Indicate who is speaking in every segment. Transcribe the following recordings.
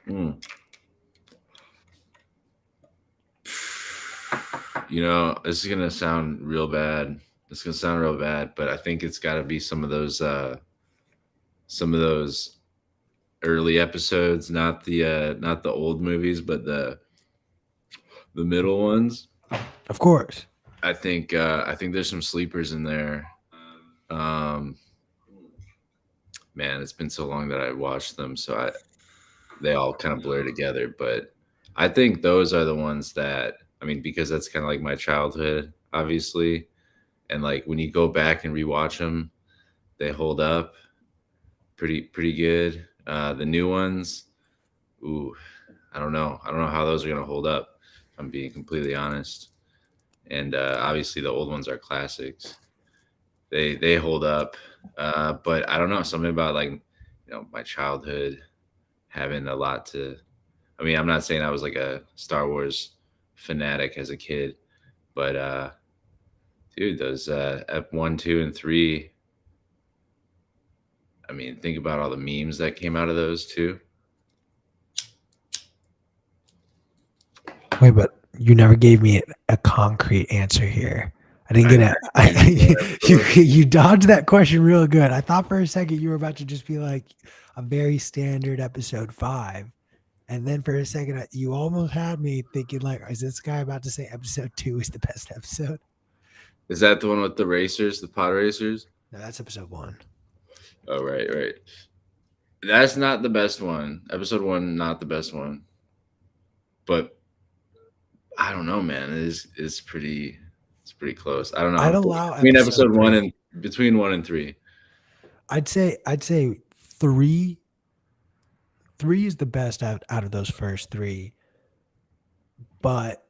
Speaker 1: Mm. You know, this is gonna sound real bad. It's gonna sound real bad, but I think it's got to be some of those early episodes, not the old movies, but the middle ones.
Speaker 2: Of course.
Speaker 1: I think there's some sleepers in there. Um, Man, it's been so long that I watched them, so they all kind of blur together. But I think those are the ones that, I mean, because that's kind of like my childhood, obviously, and like when you go back and rewatch them, they hold up pretty good. The new ones, ooh, I don't know how those are gonna hold up. If I'm being completely honest. And obviously the old ones are classics. They hold up. But I don't know, something about like my childhood having a lot to. I mean, I'm not saying I was like a Star Wars fanatic as a kid, but dude, those F1, 2, and 3. I mean, think about all the memes that came out of those too.
Speaker 2: Wait, but you never gave me a concrete answer here. I didn't
Speaker 1: I,
Speaker 2: get
Speaker 1: I
Speaker 2: it.
Speaker 1: can't remember
Speaker 2: You
Speaker 1: episode.
Speaker 2: you dodged that question real good. I thought for a second you were about to just be like a very standard episode 5. And then for a second, you almost had me thinking, like, is this guy about to say episode 2 is the best episode?
Speaker 1: Is that the one with the racers, the pod racers?
Speaker 2: No, that's episode 1.
Speaker 1: Oh, right, right. That's not the best one. Episode one, not the best one. But I don't know, man. It's pretty close. I don't
Speaker 2: I'd
Speaker 1: know.
Speaker 2: allow
Speaker 1: Between
Speaker 2: episode
Speaker 1: episode one
Speaker 2: 3.
Speaker 1: and between 1 and 3.
Speaker 2: I'd say 3 3 is the best out of those first 3, but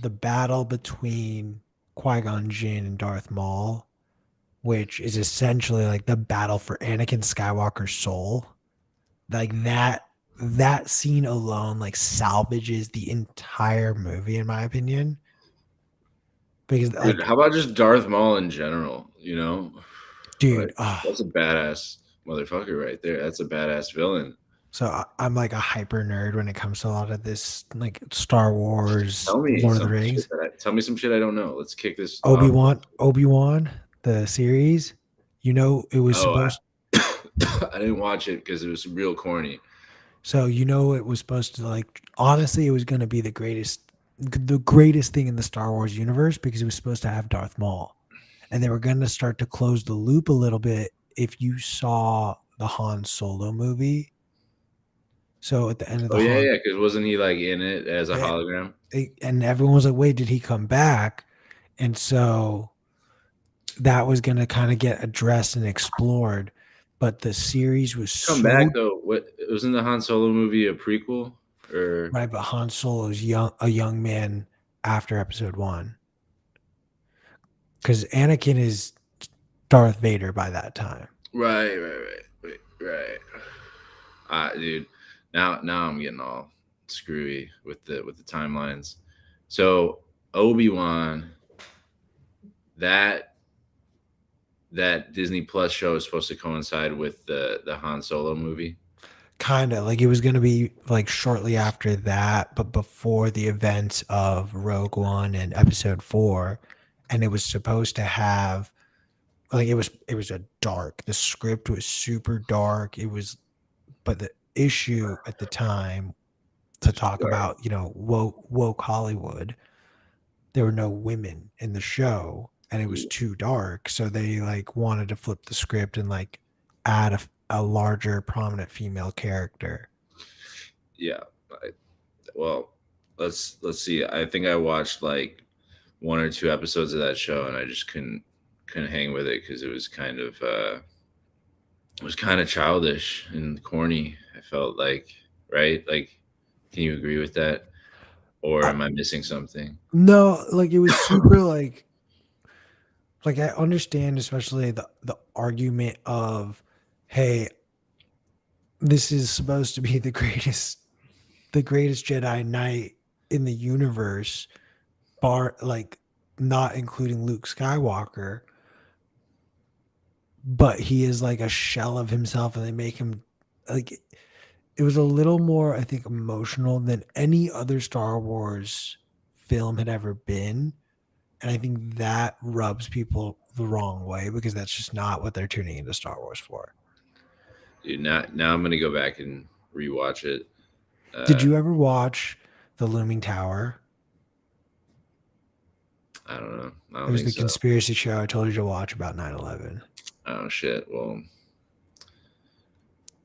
Speaker 2: the battle between Qui-Gon Jinn and Darth Maul, which is essentially like the battle for Anakin Skywalker's soul, like that scene alone like salvages the entire movie in my opinion because
Speaker 1: Dude,
Speaker 2: like
Speaker 1: how about just Darth Maul in general? You know,
Speaker 2: dude
Speaker 1: like that's a badass motherfucker right there. That's a badass villain.
Speaker 2: so I'm like a hyper nerd when it comes to a lot of this like Star Wars,
Speaker 1: Tell me
Speaker 2: Lord of the
Speaker 1: some shit
Speaker 2: Rings.
Speaker 1: tell me some shit I don't know. Let's kick this off.
Speaker 2: Obi-Wan, the series, it was
Speaker 1: Oh,
Speaker 2: supposed
Speaker 1: I didn't watch it because it was real corny.
Speaker 2: it was supposed to like honestly it was going to be the greatest thing in the Star Wars universe because it was supposed to have Darth Maul. And they were going to start to close the loop a little bit if you saw the Han Solo movie. So at the end of
Speaker 1: Oh
Speaker 2: the
Speaker 1: yeah,
Speaker 2: Han
Speaker 1: yeah. Because wasn't he like in it as a
Speaker 2: yeah,
Speaker 1: hologram?
Speaker 2: and everyone was like, "Wait, did he come back?" And so that was going to kind of get addressed and explored, but the series was
Speaker 1: Come back
Speaker 2: so
Speaker 1: though. What wasn't the Han Solo movie a prequel or?
Speaker 2: right, but Han Solo's a young man after episode 1 cuz Anakin is Darth Vader by that time.
Speaker 1: Right, right, right, right. Dude, now I'm getting all screwy with the timelines. So Obi-Wan, that that Disney Plus show is supposed to coincide with the Han Solo movie.
Speaker 2: Kind of like it was going to be like shortly after that, but before the events of Rogue One and Episode 4, and it was supposed to have like it was a dark. The script was super dark. But the issue at the time to talk
Speaker 1: Right.
Speaker 2: about woke Hollywood, there were no women in the show, and it was too dark. So they like wanted to flip the script and like add a larger prominent female character.
Speaker 1: Yeah. Well, let's see. I think I watched like 1 or 2 episodes of that show, and I just couldn't hang with it because it was kind of childish and corny. I felt like, right? Like, can you agree with that, or
Speaker 2: I,
Speaker 1: am I missing something?
Speaker 2: no, like it was super like I understand especially the argument of, hey, this is supposed to be the greatest Jedi Knight in the universe, bar like not including Luke Skywalker, but he is like a shell of himself, and they make him like it was a little more, I think, emotional than any other Star Wars film had ever been. And I think that rubs people the wrong way because that's just not what they're tuning into Star Wars for.
Speaker 1: Dude, now I'm gonna go back and rewatch it.
Speaker 2: Did
Speaker 1: Uh,
Speaker 2: you ever watch The Looming Tower?
Speaker 1: I don't know. I
Speaker 2: It
Speaker 1: don't
Speaker 2: was
Speaker 1: think
Speaker 2: the
Speaker 1: so.
Speaker 2: conspiracy show I told you to watch about 9/11.
Speaker 1: Oh shit. Well,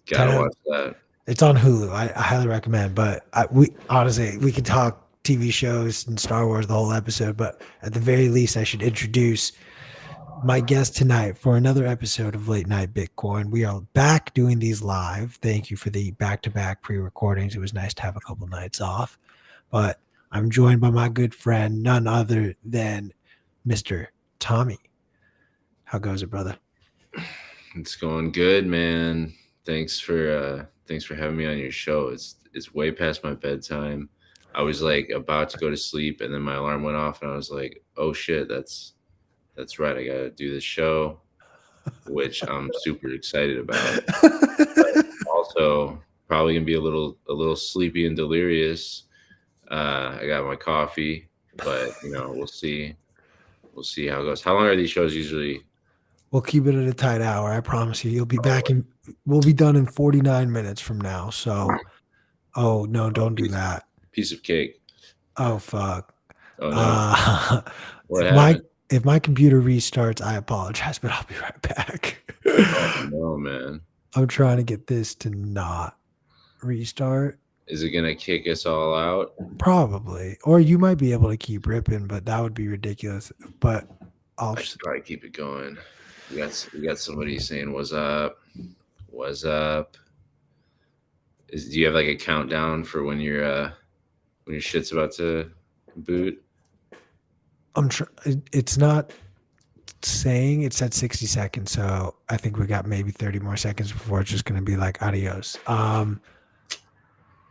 Speaker 2: 10
Speaker 1: gotta
Speaker 2: out,
Speaker 1: watch that.
Speaker 2: it's on Hulu. I highly recommend. But we honestly we could talk TV shows and Star Wars the whole episode. But at the very least, I should introduce my guest tonight for another episode of Late Night Bitcoin. We are back doing these live. Thank you for the back-to-back pre-recordings. It was nice to have a couple nights off. But I'm joined by my good friend, none other than Mr. Tommy. How goes it, brother?
Speaker 1: It's going good, man. Thanks for having me on your show. It's way past my bedtime. I was like about to go to sleep and then my alarm went off and I was like, "Oh shit, that's right. I got to do this show," which I'm super excited about. Also, probably going to be a little sleepy and delirious. I got my coffee, but we'll see. We'll see how it goes. How long are these shows usually?
Speaker 2: We'll keep it at a tight hour. I promise you. You'll be
Speaker 1: Oh,
Speaker 2: back in. We'll be done in 49 minutes from now. So, oh no,
Speaker 1: oh,
Speaker 2: don't do that.
Speaker 1: piece of cake.
Speaker 2: Oh fuck.
Speaker 1: Oh no.
Speaker 2: Uh,
Speaker 1: What
Speaker 2: if my
Speaker 1: happened?
Speaker 2: if my computer restarts, I apologize, but I'll be right back.
Speaker 1: Oh no, man.
Speaker 2: I'm trying to get this to not restart.
Speaker 1: Is it gonna kick us all out?
Speaker 2: Probably, or you might be able to keep ripping, but that would be ridiculous. But I'll
Speaker 1: I
Speaker 2: just
Speaker 1: should probably keep it going. We got somebody saying, "What's up? What's up?" Do you have like a countdown for when your shit's about to boot?
Speaker 2: I'm sure it's not saying it said 60 seconds, so I think we got maybe 30 more seconds before it's just going to be like adios.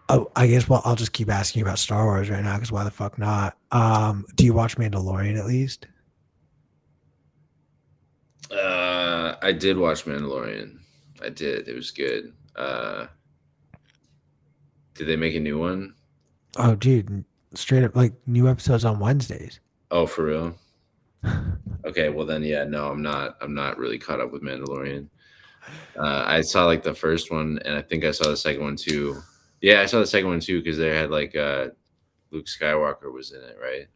Speaker 2: Oh, I guess I'll just keep asking you about Star Wars right now because why the fuck not? Do you watch Mandalorian at least?
Speaker 1: I did watch Mandalorian. I did. It was good. Did they make a new one?
Speaker 2: Oh, dude, straight up like new episodes on Wednesdays.
Speaker 1: Oh, for real? Okay, well then, yeah, no, I'm not. I'm not really caught up with Mandalorian. I saw like the first one, and I think I saw the second one too. Yeah, I saw the second one too because they had like Luke Skywalker was in it, right?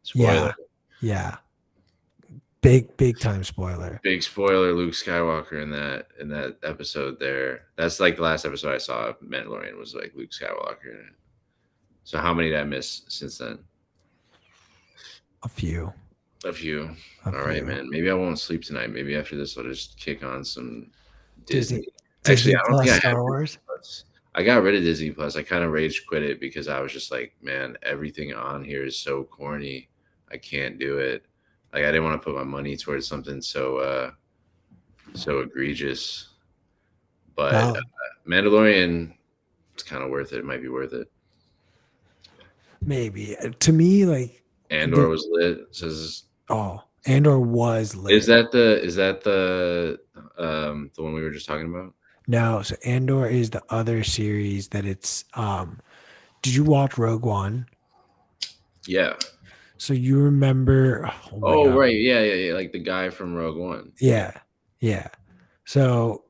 Speaker 1: Spoiler.
Speaker 2: Yeah, yeah, big time spoiler.
Speaker 1: Big spoiler. Luke Skywalker in that episode there. That's like the last episode I saw of Mandalorian was like Luke Skywalker in it. So how many did I miss since then?
Speaker 2: A few,
Speaker 1: A few.
Speaker 2: a
Speaker 1: All right,
Speaker 2: few.
Speaker 1: man. Maybe I won't sleep tonight. Maybe after this, I'll just kick on some
Speaker 2: Disney,
Speaker 1: Disney. Actually,
Speaker 2: Disney
Speaker 1: I don't think
Speaker 2: Plus
Speaker 1: I have
Speaker 2: Star
Speaker 1: Disney
Speaker 2: Wars.
Speaker 1: Plus. I got rid of Disney Plus. I kind of rage quit it because I was just like, man, everything on here is so corny. I can't do it. Like I didn't want to put my money towards something so egregious. But
Speaker 2: Valid.
Speaker 1: Mandalorian, it's kind of worth it. It might be worth it.
Speaker 2: Maybe to me, like
Speaker 1: Andor
Speaker 2: the
Speaker 1: was lit. Says
Speaker 2: Andor was
Speaker 1: is
Speaker 2: lit.
Speaker 1: that the one we were just talking about?
Speaker 2: No, so Andor is the other series that it's did you watch Rogue One?
Speaker 1: Yeah.
Speaker 2: So you remember oh my
Speaker 1: Oh
Speaker 2: god.
Speaker 1: right, yeah. Like the guy from Rogue One.
Speaker 2: Yeah. Yeah. So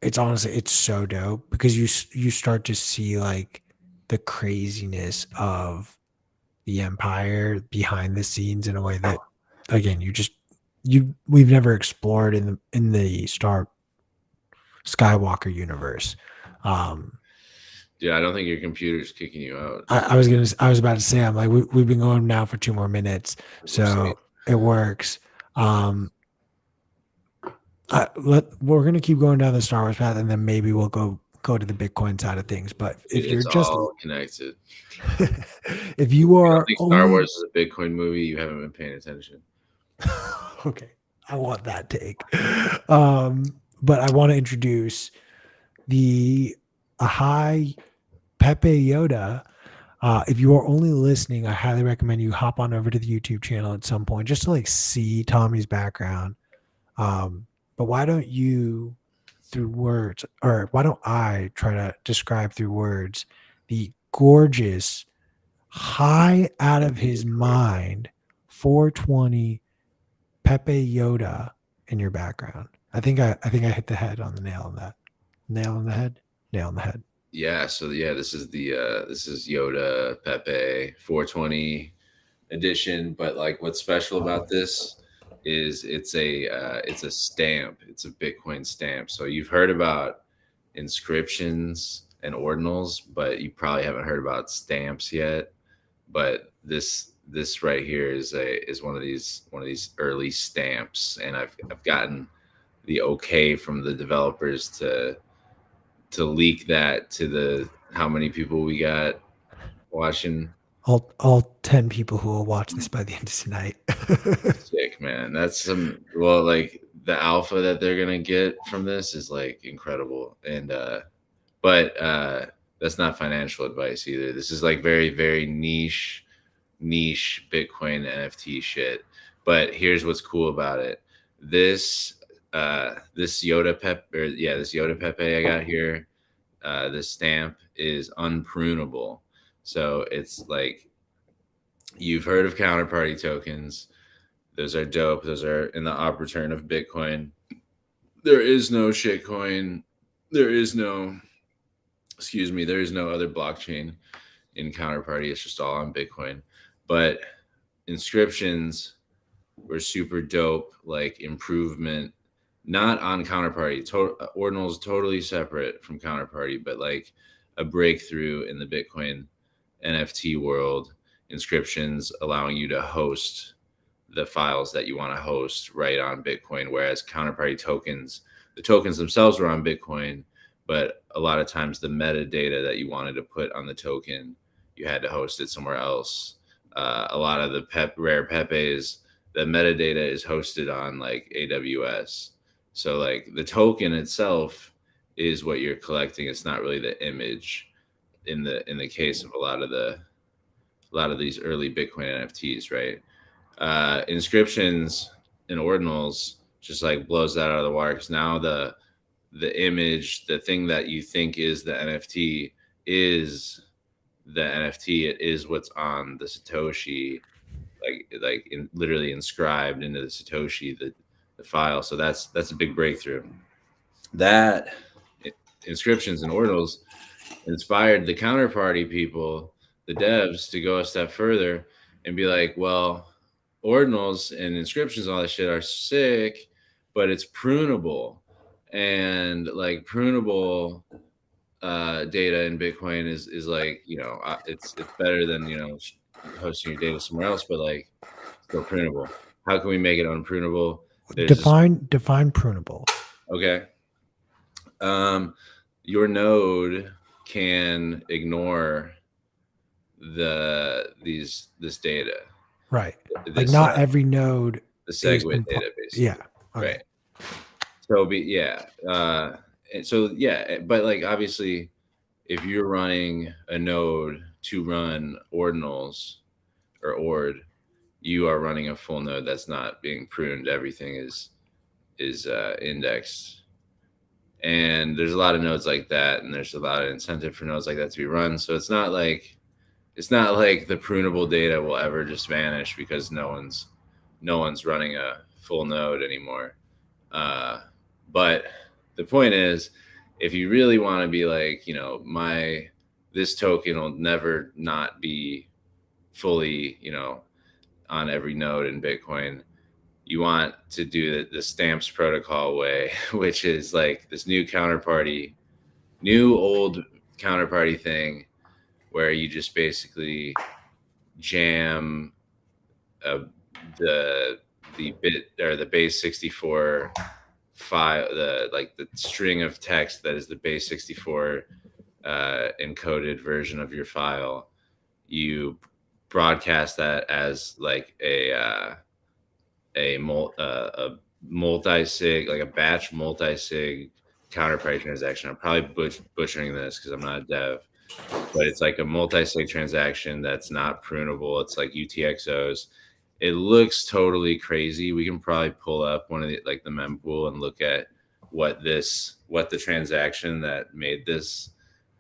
Speaker 2: it's honestly it's so dope because you start to see like the craziness of the empire behind the scenes in a way that again we've never explored in the Star Skywalker universe. Um
Speaker 1: Dude, I don't think your computer's kicking you out.
Speaker 2: I was about to say, I'm like, we've been going now for 2 more minutes,
Speaker 1: That's what I'm saying.
Speaker 2: so it works. We're gonna keep going down the Star Wars path, and then maybe we'll go to the Bitcoin side of things. But if you're
Speaker 1: It's
Speaker 2: just
Speaker 1: all connected.
Speaker 2: if you
Speaker 1: I don't
Speaker 2: are
Speaker 1: think Star
Speaker 2: only
Speaker 1: Wars is a Bitcoin movie. You haven't been paying attention.
Speaker 2: okay, I want that take. But I want to introduce the Ahai Pepe Yoda. If you are only listening, I highly recommend you hop on over to the YouTube channel at some point just to like see Tommy's background. But why don't you through words, or why don't I try to describe through words the gorgeous, high out
Speaker 1: I
Speaker 2: of
Speaker 1: think
Speaker 2: his
Speaker 1: it's gorgeous.
Speaker 2: mind 420 Pepe Yoda in your background. I think I hit the head on the nail on that. Nail on the head. Nail on the head.
Speaker 1: Yeah, so yeah, this is Yoda Pepe 420 edition, but like what's special about this is it's a stamp. It's a Bitcoin stamp. So you've heard about inscriptions and ordinals, but you probably haven't heard about stamps yet. But this right here is one of these early stamps, and I've gotten the okay from the developers to leak that to the how many people we got watching.
Speaker 2: All 10 people who will watch this by the end of tonight.
Speaker 1: Sick, man. That's some well, like the alpha that they're gonna get from this is like incredible. And but that's not financial advice either. This is like very, very niche Bitcoin NFT shit. But here's what's cool about it. This this Yoda Pep or yeah, this Yoda Pepe I got here, this stamp is unprunable. So it's like you've heard of counterparty tokens. Those are dope. Those are in the op return of Bitcoin. There is no shitcoin. There is no, excuse me, there is no other blockchain in counterparty. It's just all on Bitcoin. But inscriptions were super dope, like improvement, not on counterparty. Ordinal is totally separate from counterparty, but like a breakthrough in the Bitcoin NFT world. Inscriptions allowing you to host the files that you want to host right on Bitcoin, whereas counterparty tokens, the tokens themselves were on Bitcoin, but a lot of times the metadata that you wanted to put on the token, you had to host it somewhere else. A lot of the rare Pepes, the metadata is hosted on like AWS. So like the token itself is what you're collecting. It's not really the image in the case of a lot of these early Bitcoin NFTs, right? Inscriptions and ordinals just like blows that out of the water because now the image, the thing that you think is the NFT is the NFT. It is what's on the Satoshi, literally inscribed into the Satoshi, the file. So that's a big breakthrough. That inscriptions and ordinals inspired the counterparty people, the devs, to go a step further and be like, well, ordinals and inscriptions and all that shit are sick, but it's prunable. And like prunable data in Bitcoin is like, it's better than, hosting your data somewhere else, but like still prunable. How can we make it unprunable? There's this,
Speaker 2: Define prunable.
Speaker 1: okay. Your node can ignore this data.
Speaker 2: Right. Like
Speaker 1: This
Speaker 2: not every node
Speaker 1: the
Speaker 2: is
Speaker 1: SegWit data
Speaker 2: yeah.
Speaker 1: basically.
Speaker 2: Okay.
Speaker 1: Right. So and so yeah, but like obviously if you're running a node to run ordinals or ord, you are running a full node that's not being pruned. Everything is indexed. And there's a lot of nodes like that, and there's a lot of incentive for nodes like that to be run. So it's not like the prunable data will ever just vanish because no one's running a full node anymore. But the point is, if you really want to be like, this token will never not be fully, on every node in Bitcoin, you want to do the stamps protocol way, which is like this new old counterparty thing where you just basically jam the bit or the base 64 file, the string of text that is the base 64 encoded version of your file. You broadcast that as like a multi-sig, like a batch multi-sig counterparty transaction. I'm probably butchering this because I'm not a dev, but it's like a multi-sig transaction that's not prunable. It's like UTXOs. It looks totally crazy. We can probably pull up one of the mempool and look at what the transaction that made this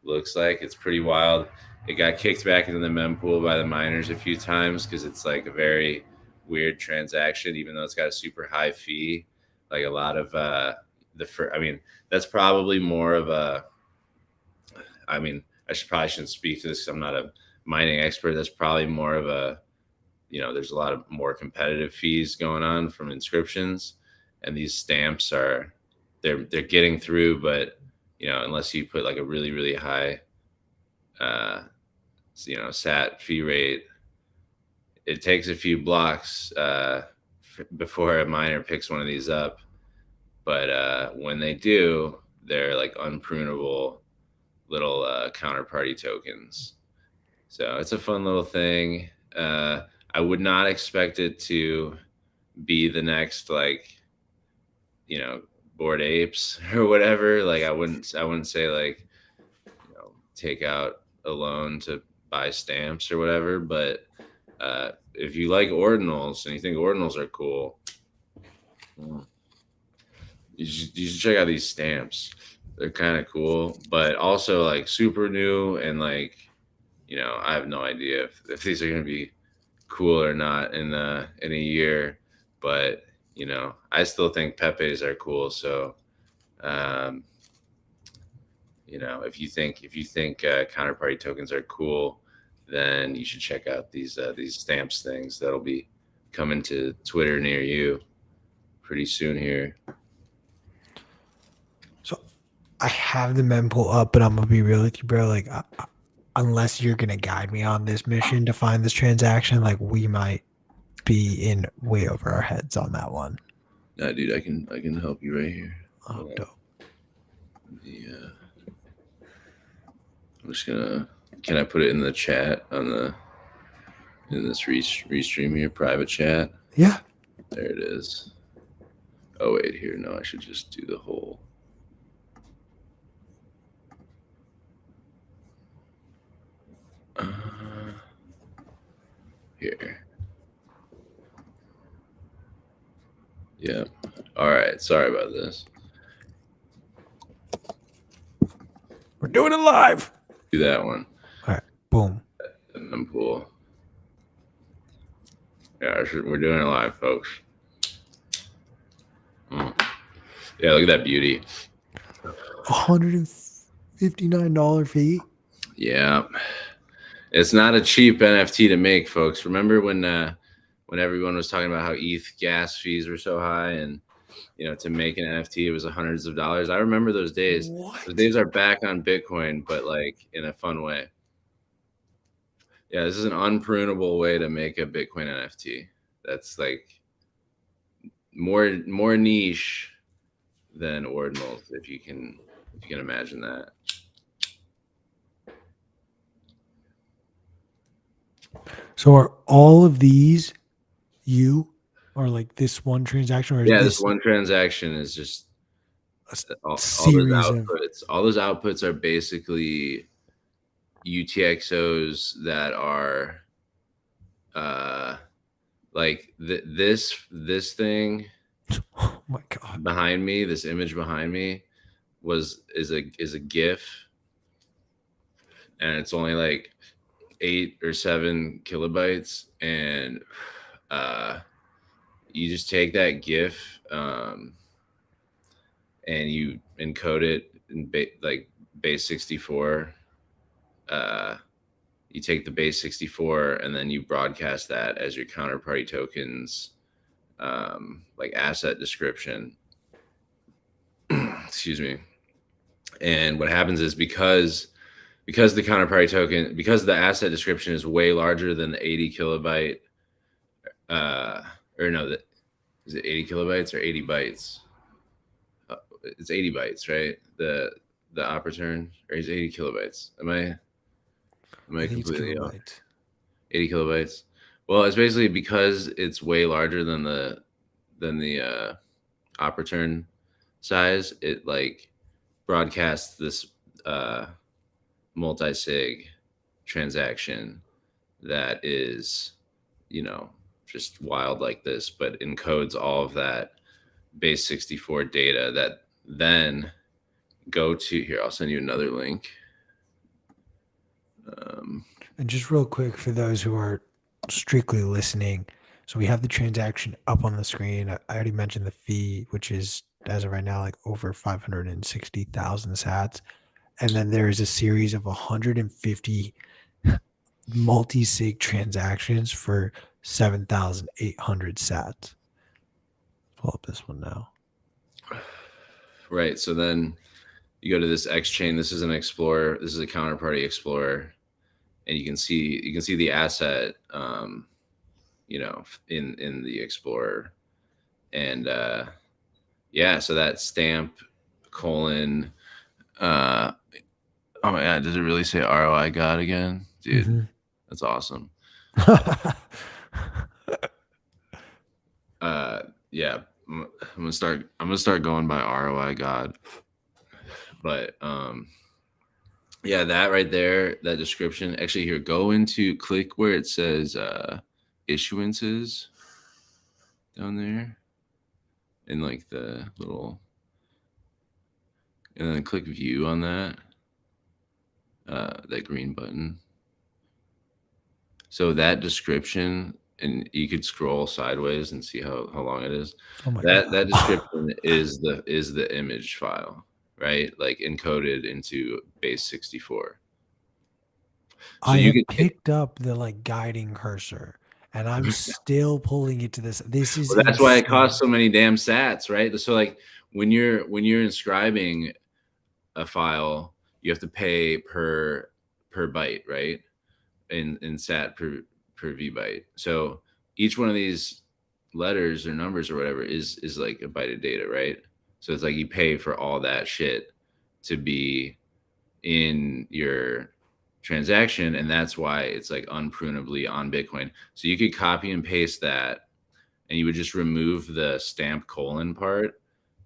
Speaker 1: looks like. It's pretty wild. It got kicked back into the mempool by the miners a few times because it's like a very weird transaction, even though it's got a super high fee. Like a lot of I mean, that's probably more of a. I mean, probably shouldn't speak to this. 'Cause I'm not a mining expert. That's probably more of a, there's a lot of more competitive fees going on from inscriptions, and these stamps are they're getting through, but unless you put like a really really high uh sat fee rate, it takes a few blocks before a miner picks one of these up. But when they do, they're like unprunable little counterparty tokens. So it's a fun little thing. I would not expect it to be the next like, Bored Apes or whatever. Like I wouldn't say like, take out a loan to buy stamps or whatever. But if you like ordinals and you think ordinals are cool, you should check out these stamps. They're kind of cool, but also like super new and like, I have no idea if these are gonna be cool or not in a year. But I still think Pepe's are cool. So um, if you think counterparty tokens are cool, then you should check out these stamps things that'll be coming to Twitter near you pretty soon here.
Speaker 2: So I have the mempool up, but I'm gonna be real with you, bro. Like, unless you're gonna guide me on this mission to find this transaction, like we might be in way over our heads on that one.
Speaker 1: Nah, dude, I can help you right here.
Speaker 2: Oh, dope.
Speaker 1: Yeah, I'm just gonna. Can I put it in the chat in this restream here, private chat?
Speaker 2: Yeah.
Speaker 1: There it is. Oh wait, here. No, I should just do the whole. Here. Yeah. All right. Sorry about this.
Speaker 2: We're doing it live.
Speaker 1: Do that one.
Speaker 2: All right. Boom.
Speaker 1: And then pool. Yeah, we're doing it live, folks. Yeah, look at that beauty.
Speaker 2: $159 fee.
Speaker 1: Yeah, it's not a cheap NFT to make, folks. Remember when everyone was talking about how ETH gas fees were so high, and to make an NFT it was hundreds of dollars. I remember those days.
Speaker 2: What?
Speaker 1: Those days are back on Bitcoin, but like in a fun way. Yeah, this is an unprunable way to make a Bitcoin NFT. That's like more niche than ordinals, if you can imagine that.
Speaker 2: So are all of these you, or like this one transaction, or is
Speaker 1: Yeah,
Speaker 2: this
Speaker 1: this one transaction is just all those
Speaker 2: series of?
Speaker 1: outputs. All those outputs are basically UTXOs that are like this thing
Speaker 2: Oh my god!
Speaker 1: behind me, this image behind me is a GIF, and it's only like 8 or 7 kilobytes, and you just take that GIF and you encode it in like base 64. You take the base 64 and then you broadcast that as your counterparty tokens, like asset description. Excuse me. And what happens is because the counterparty token, because the asset description is way larger than the 80 kilobyte, or no, is it 80 kilobytes or 80 bytes? It's 80 bytes, right? The opportune, or is 80 kilobytes? Am I completely off? 80 kilobytes. Well, it's basically because it's way larger than the opportune size. It like broadcasts this multi-sig transaction that is, just wild like this, but encodes all of that base 64 data then go to here. I'll send you another link.
Speaker 2: And just real quick for those who are strictly listening, so we have the transaction up on the screen. I already mentioned the fee, which is as of right now like over 560,000 sats. And then there is a series of 150 multi-sig transactions for 7,800 sats. Pull up this one now.
Speaker 1: Right. So then you go to this X chain. This is an explorer. This is a counterparty explorer, and you can see the asset, in the explorer, and yeah. So that stamp colon. Oh my god, does it really say ROI God again, dude?
Speaker 2: Mm-hmm.
Speaker 1: That's awesome. Yeah, I'm gonna start going by ROI God. But yeah, that right there, that description. Actually, here, click where it says issuances down there, and like the little, and then click view on that green button. So that description, and you could scroll sideways and see how long it is.
Speaker 2: Oh my
Speaker 1: That
Speaker 2: God.
Speaker 1: description is the image file, right? Like encoded into base 64. So
Speaker 2: I
Speaker 1: you
Speaker 2: have
Speaker 1: could
Speaker 2: picked up the like guiding cursor and I'm still pulling it to this. This is
Speaker 1: well, that's why it
Speaker 2: insane.
Speaker 1: costs so many damn sats, right? So like when you're inscribing a file, you have to pay per byte, right? In sat per v byte. So each one of these letters or numbers or whatever is like a byte of data, right? So it's like you pay for all that shit to be in your transaction, and that's why it's like unprunably on Bitcoin. So you could copy and paste that, and you would just remove the stamp colon part,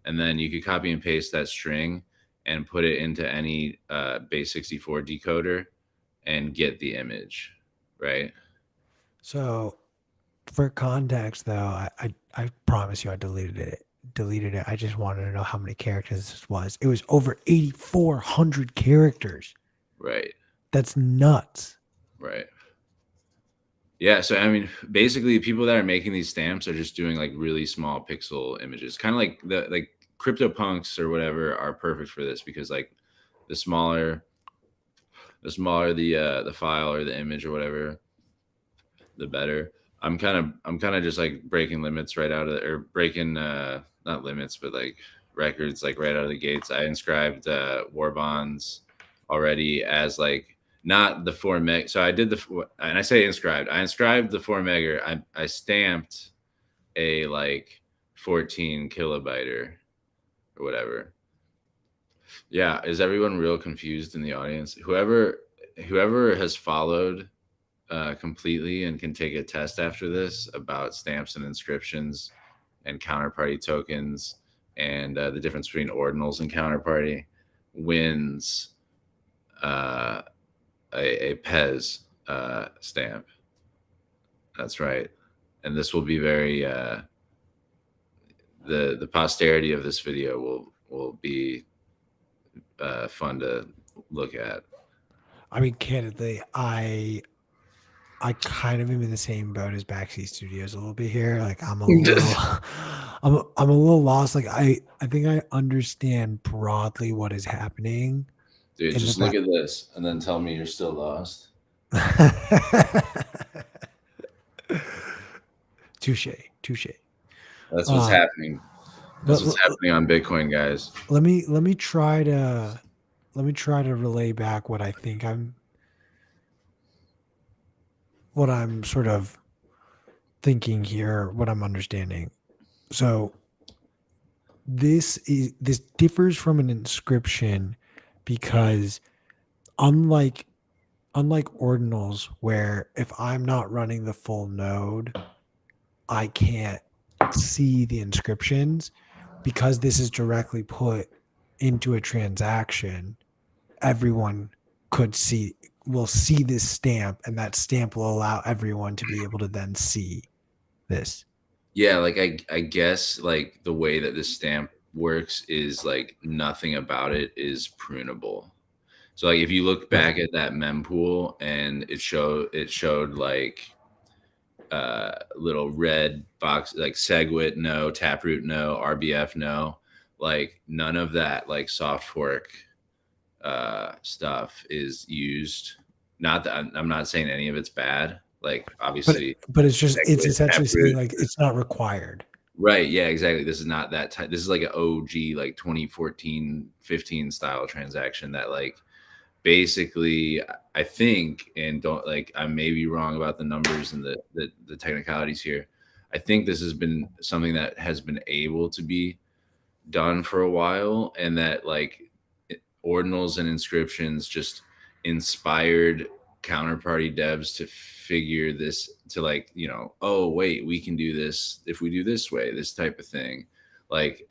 Speaker 1: and then you could copy and paste that string and put it into any base 64 decoder and get the image, right?
Speaker 2: So for context though, I promise you I deleted it. I just wanted to know how many characters this was. It was over 8,400 characters.
Speaker 1: Right.
Speaker 2: That's nuts.
Speaker 1: Right. Yeah. So, I mean, basically, people that are making these stamps are just doing like really small pixel images, kind of like like CryptoPunks or whatever are perfect for this because like the smaller the file or the image or whatever, the better. I'm kind of just like breaking limits right out of or breaking not limits but like records like right out of the gates. I inscribed war bonds already as like not the 4 meg. So I did and I say inscribed. I inscribed the 4 meg. I stamped a like 14 kilobyte or whatever. Yeah, is everyone real confused in the audience? Whoever has followed completely and can take a test after this about stamps and inscriptions and counterparty tokens and the difference between ordinals and counterparty wins a Pez stamp. That's right. And this will be very the posterity of this video will be fun to look at.
Speaker 2: I mean, candidly, I kind of am in the same boat as Backseat Studios a little bit here. Like I'm a little I'm a little lost. Like I think I understand broadly what is happening.
Speaker 1: Dude, just look at this and then tell me you're still lost.
Speaker 2: Touche.
Speaker 1: That's what's happening. That's what's happening on Bitcoin, guys.
Speaker 2: Let me try to relay back what I think what I'm sort of thinking here, what I'm understanding. So this differs from an inscription because unlike ordinals where if I'm not running the full node, I can't see the inscriptions, because this is directly put into a transaction, everyone will see this stamp, and that stamp will allow everyone to be able to then see this.
Speaker 1: Yeah, like I guess like the way that this stamp works is like nothing about it is prunable. So like if you look
Speaker 2: Right.
Speaker 1: back at that mempool and it showed like little red box like Segwit no, Taproot no, RBF no, like none of that like soft fork stuff is used. Not that I'm not saying any of it's bad. Like obviously
Speaker 2: But it's
Speaker 1: Segwit,
Speaker 2: essentially saying
Speaker 1: Taproot,
Speaker 2: like it's not required.
Speaker 1: right? Yeah, exactly. This is not that type. This is like an OG like 2014, 15 style transaction that like basically I think, and don't like I may be wrong about the numbers and the technicalities here. I think this has been something that has been able to be done for a while, and that like ordinals and inscriptions just inspired counterparty devs to figure this to like, oh wait, we can do this if we do this way, this type of thing. Like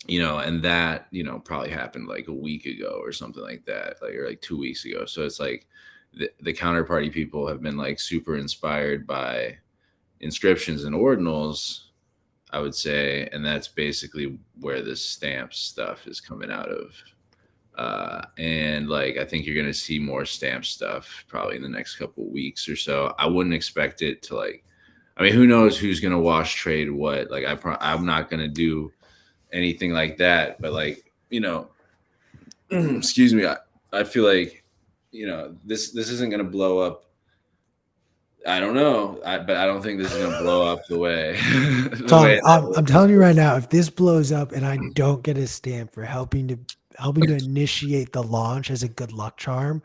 Speaker 1: and that, probably happened like a week ago or something like that, like or like 2 weeks ago. So it's like the counterparty people have been like super inspired by inscriptions and ordinals, I would say, and that's basically where this stamp stuff is coming out of. And like I think you're gonna see more stamp stuff probably in the next couple of weeks or so. I wouldn't expect it to like. I mean, who knows who's gonna wash trade what? Like I'm not gonna do anything like that. But like excuse me, I feel like this isn't gonna blow up. I don't know, but I don't think this is gonna blow up the way the way
Speaker 2: Tom, I'm
Speaker 1: that.
Speaker 2: telling you right now, if this blows up and I don't get a stamp for helping to initiate the launch as a good luck charm,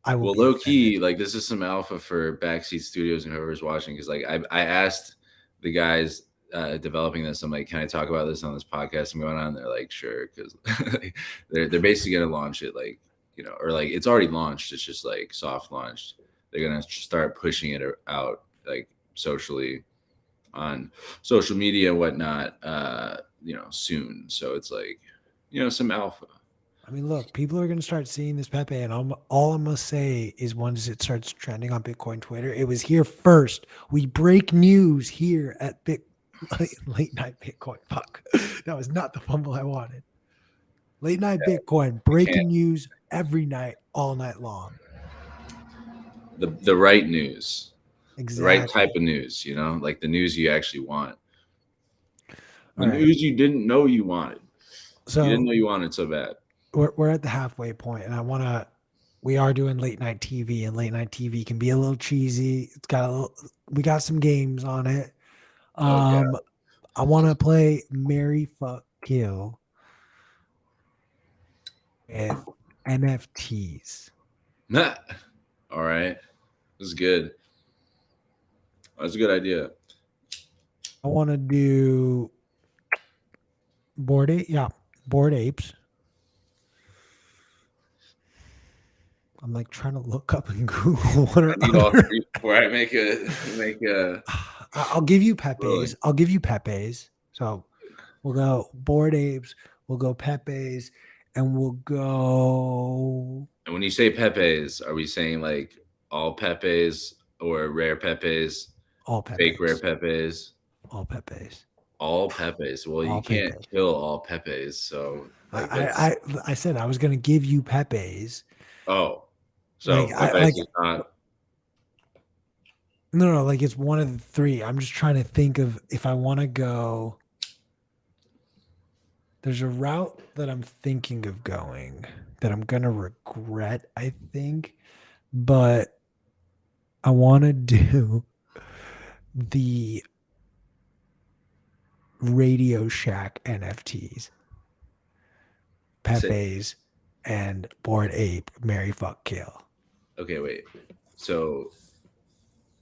Speaker 2: I will
Speaker 1: Well,
Speaker 2: be
Speaker 1: low
Speaker 2: offended.
Speaker 1: key, like this is some alpha for Backseat Studios and whoever's watching. Because like I asked the guys developing this, I'm like, can I talk about this on this podcast I'm going on? They're like, sure, because they're basically gonna launch it like or like it's already launched. It's just like soft launched. They're gonna start pushing it out like socially on social media and whatnot, soon. So it's like some alpha.
Speaker 2: I mean, look, people are going to start seeing this Pepe, and all I'm going to say is once it starts trending on Bitcoin Twitter, it was here first. We break news here at late night Bitcoin. Fuck, that was not the fumble I wanted. Late night Bitcoin,
Speaker 1: I can't.
Speaker 2: breaking news every night, all night long.
Speaker 1: The right news. The right
Speaker 2: Exactly.
Speaker 1: type of news, like the news you actually want. The
Speaker 2: All right.
Speaker 1: news you didn't know you wanted. You didn't
Speaker 2: So
Speaker 1: know you wanted so bad.
Speaker 2: we're at the halfway point, and we are doing late night TV, and late night TV can be a little cheesy. We got some games on it.
Speaker 1: Oh
Speaker 2: Um, I want to play Marry Fuck Kill with NFTs.
Speaker 1: God. All right. This is good. That's a good idea.
Speaker 2: I want to do Bored Apes. I'm like trying to look up in Google what
Speaker 1: I
Speaker 2: are
Speaker 1: need all
Speaker 2: other.
Speaker 1: three before I make a
Speaker 2: I'll give you
Speaker 1: ruling.
Speaker 2: Pepe's. I'll give you Pepe's. So we'll go Bored Apes. We'll go Pepe's, and we'll go
Speaker 1: And when you say Pepe's, are we saying like all Pepe's or rare Pepe's,
Speaker 2: all
Speaker 1: fake rare
Speaker 2: Pepe's.
Speaker 1: Pepe's?
Speaker 2: All Pepe's.
Speaker 1: All Pepe's. Well, you
Speaker 2: All
Speaker 1: can't
Speaker 2: Pepe's.
Speaker 1: kill all Pepe's, so like that's
Speaker 2: I said I was gonna give you Pepe's.
Speaker 1: oh.
Speaker 2: Like
Speaker 1: So
Speaker 2: I
Speaker 1: Pepe's
Speaker 2: like
Speaker 1: is not
Speaker 2: no, like it's one of the three. I'm just trying to think of if I want to go. There's a route that I'm thinking of going that I'm gonna regret, I think, but I want to do the Radio Shack NFTs,
Speaker 1: say
Speaker 2: Pepe's, and Bored Ape, Marry Fuck Kill.
Speaker 1: okay, wait. So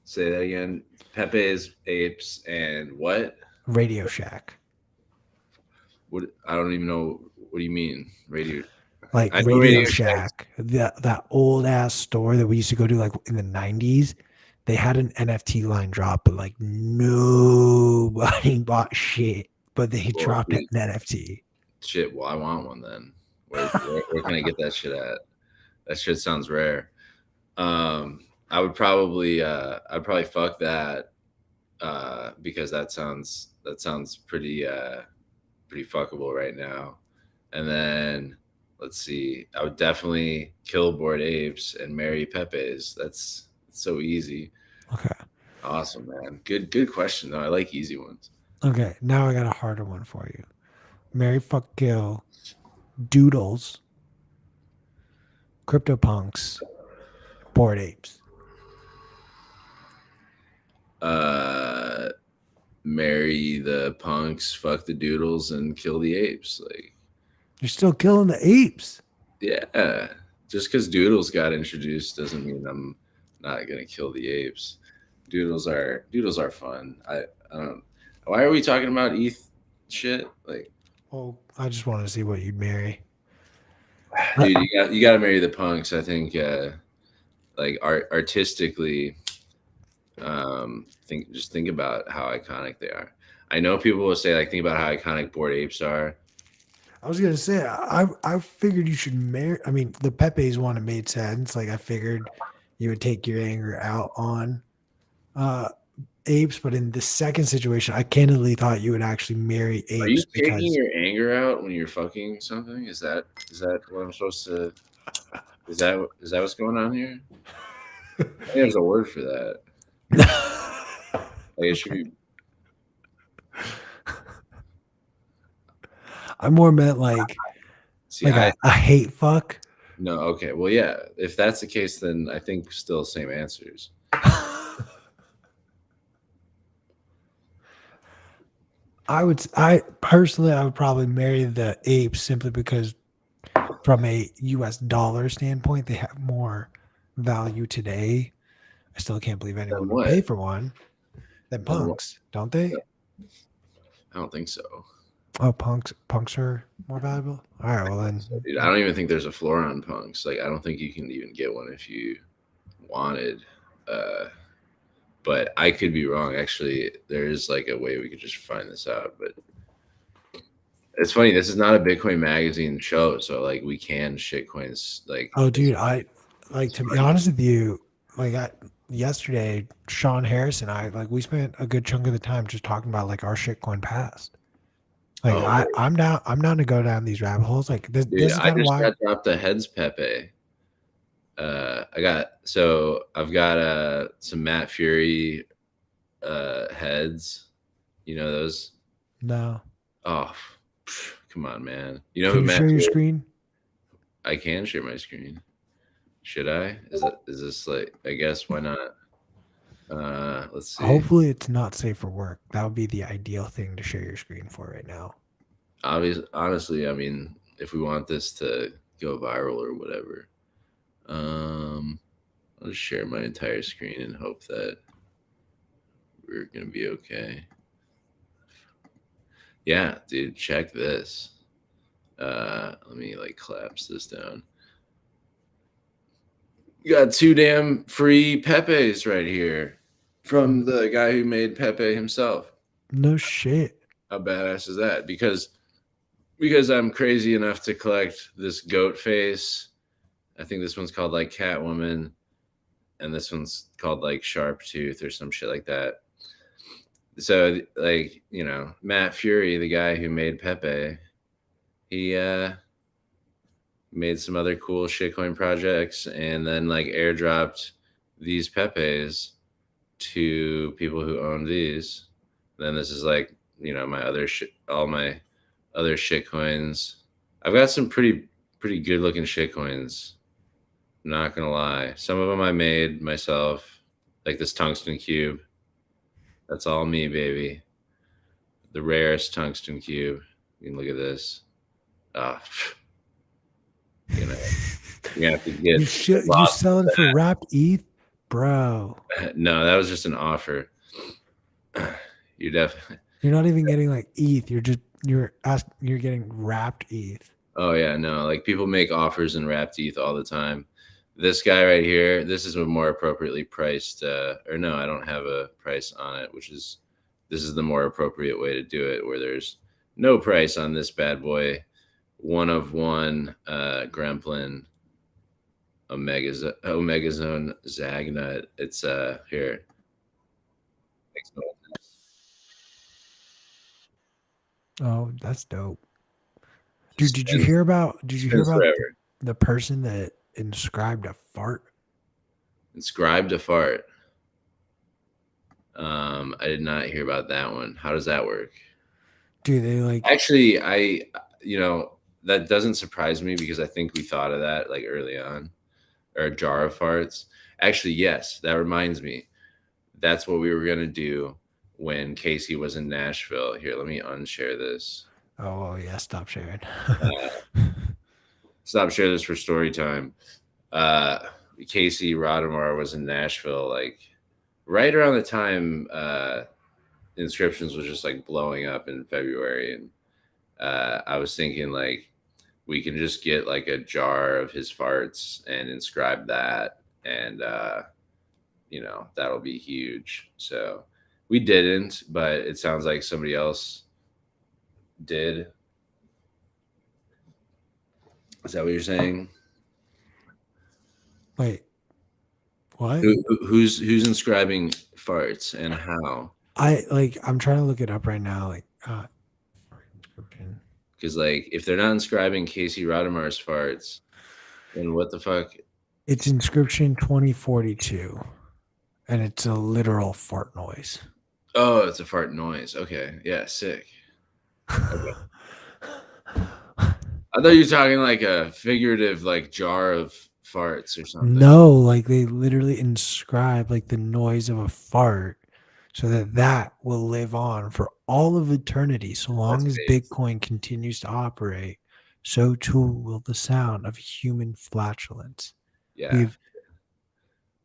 Speaker 1: say that again. Pepe's, apes, and what?
Speaker 2: Radio Shack.
Speaker 1: What I don't even know. What do you mean? Radio.
Speaker 2: Like
Speaker 1: I know
Speaker 2: Radio
Speaker 1: Radio Shack.
Speaker 2: Shack, that old ass store that we used to go to like in the 90s. They had an NFT line drop, but like nobody bought shit, but they
Speaker 1: Well,
Speaker 2: dropped an NFT.
Speaker 1: shit. Well, I want one then. Where can I get that shit at? That shit sounds rare. I'd probably fuck that because that sounds pretty pretty fuckable right now. And then let's see, I would definitely kill bored apes and marry Pepe's. That's so easy.
Speaker 2: Okay.
Speaker 1: Awesome, man. Good question though. I like easy ones.
Speaker 2: Okay. Now I got a harder one for you. Mary fuck kill doodles, CryptoPunks, bored apes.
Speaker 1: Uh, marry the punks, fuck the doodles, and kill the apes. Like,
Speaker 2: You're still killing the apes.
Speaker 1: yeah, just because doodles got introduced doesn't mean I'm not gonna kill the apes. Doodles are fun. I don't. Why are we talking about ETH shit? Like,
Speaker 2: Well, I just want to see what you'd marry.
Speaker 1: dude, you got to marry the punks. I think, like artistically, think about how iconic they are. I know people will say like think about how iconic bored apes are.
Speaker 2: I was gonna say I figured you should marry. I mean, the Pepe's one it made sense. Like I figured you would take your anger out on uh apes, but in the second situation, I candidly thought you would actually marry
Speaker 1: Are you
Speaker 2: apes
Speaker 1: taking
Speaker 2: because
Speaker 1: your anger out when you're fucking something? Is that what I'm supposed to? Is that what's going on here? I think there's a word for that. Like it should be.
Speaker 2: I more meant like
Speaker 1: See,
Speaker 2: a hate fuck.
Speaker 1: no. Okay, well, yeah. If that's the case, then I think still same answers.
Speaker 2: I personally I would probably marry the apes simply because from a US dollar standpoint, they have more value today. I still can't believe
Speaker 1: Then
Speaker 2: anyone would
Speaker 1: what?
Speaker 2: pay for one than
Speaker 1: Then what?
Speaker 2: punks, don't they?
Speaker 1: I don't think so.
Speaker 2: Oh, punks are more valuable. All right, well then,
Speaker 1: So, dude, I don't even think there's a floor on punks. Like I don't think you can even get one if you wanted. Uh, but I could be wrong. Actually, there is like a way we could just find this out. But it's funny. This is not a Bitcoin magazine show, so like we can shit coins. Like,
Speaker 2: oh dude, I like to be honest with you, like yesterday, Sean Harris and I like we spent a good chunk of the time just talking about like our shitcoin past. Like
Speaker 1: oh,
Speaker 2: I'm down to go down these rabbit holes. Like
Speaker 1: dude,
Speaker 2: this is
Speaker 1: I
Speaker 2: kind of
Speaker 1: just
Speaker 2: why.
Speaker 1: got dropped a heads Pepe. I've got some Matt Fury heads. You know those?
Speaker 2: No,
Speaker 1: Oh, come on, man. You know
Speaker 2: can
Speaker 1: who
Speaker 2: you
Speaker 1: Matt
Speaker 2: share your
Speaker 1: Fury?
Speaker 2: screen?
Speaker 1: I can share my screen. Should I? Is this like? I guess why not? Let's see.
Speaker 2: Hopefully, it's not safe for work. That would be the ideal thing to share your screen for right now.
Speaker 1: Honestly, I mean, if we want this to go viral or whatever, um, I'll just share my entire screen and hope that we're gonna be okay. Yeah, dude, check this. Let me like collapse this down. You got two damn free Pepes right here from the guy who made Pepe himself.
Speaker 2: No shit.
Speaker 1: How badass is that? Because I'm crazy enough to collect this goat face. I think this one's called like Catwoman, and this one's called like Sharp Tooth or some shit like that. So like, Matt Fury, the guy who made Pepe, he made some other cool shitcoin projects and then like airdropped these Pepes to people who own these. Then this is like, my other shit, all my other shitcoins. I've got some pretty good looking shitcoins. Not gonna lie. Some of them I made myself, like this tungsten cube. That's all me, baby. The rarest tungsten cube. You can look at this. Ah, you know, you have to get
Speaker 2: You
Speaker 1: lost.
Speaker 2: selling for wrapped ETH, bro?
Speaker 1: No, that was just an offer. You definitely.
Speaker 2: You're not even getting like ETH. You're getting wrapped ETH.
Speaker 1: Oh yeah, no. Like people make offers in wrapped ETH all the time. This guy right here, this is a more appropriately priced. Or no, I don't have a price on it, this is the more appropriate way to do it, where there's no price on this bad boy. One of one Gremplin Omegazone Zagnut. It's here.
Speaker 2: Oh, that's dope. Dude,
Speaker 1: Just spins
Speaker 2: did you hear
Speaker 1: spins
Speaker 2: about
Speaker 1: forever.
Speaker 2: the person that inscribed a fart?
Speaker 1: Inscribed a fart. I did not hear about that one. How does that work?
Speaker 2: Dude, they like
Speaker 1: Actually, you know, that doesn't surprise me because I think we thought of that like early on, or a jar of farts. Actually, yes, that reminds me. That's what we were gonna do when Casey was in Nashville. Here, let me unshare this.
Speaker 2: oh yeah, stop sharing.
Speaker 1: Uh, Stop share this for story time. Uh, Casey Rodemar was in Nashville, like right around the time inscriptions was just like blowing up in February, and I was thinking like we can just get like a jar of his farts and inscribe that, and that'll be huge. So we didn't, but it sounds like somebody else did. Is that what you're saying?
Speaker 2: Wait, what?
Speaker 1: Who's inscribing farts and how?
Speaker 2: I'm trying to look it up right now. Like inscription.
Speaker 1: Because like if they're not inscribing Casey Rodemar's farts, then what the fuck?
Speaker 2: It's inscription 2042, and it's a literal fart noise.
Speaker 1: Oh, it's a fart noise. Okay, yeah, sick. Okay. I thought you were talking like a figurative like jar of farts or something.
Speaker 2: No, like they literally inscribe like the noise of a fart so that that will live on for all of eternity. So
Speaker 1: That's
Speaker 2: long as
Speaker 1: based.
Speaker 2: Bitcoin continues to operate, so too will the sound of human flatulence.
Speaker 1: Yeah,
Speaker 2: We've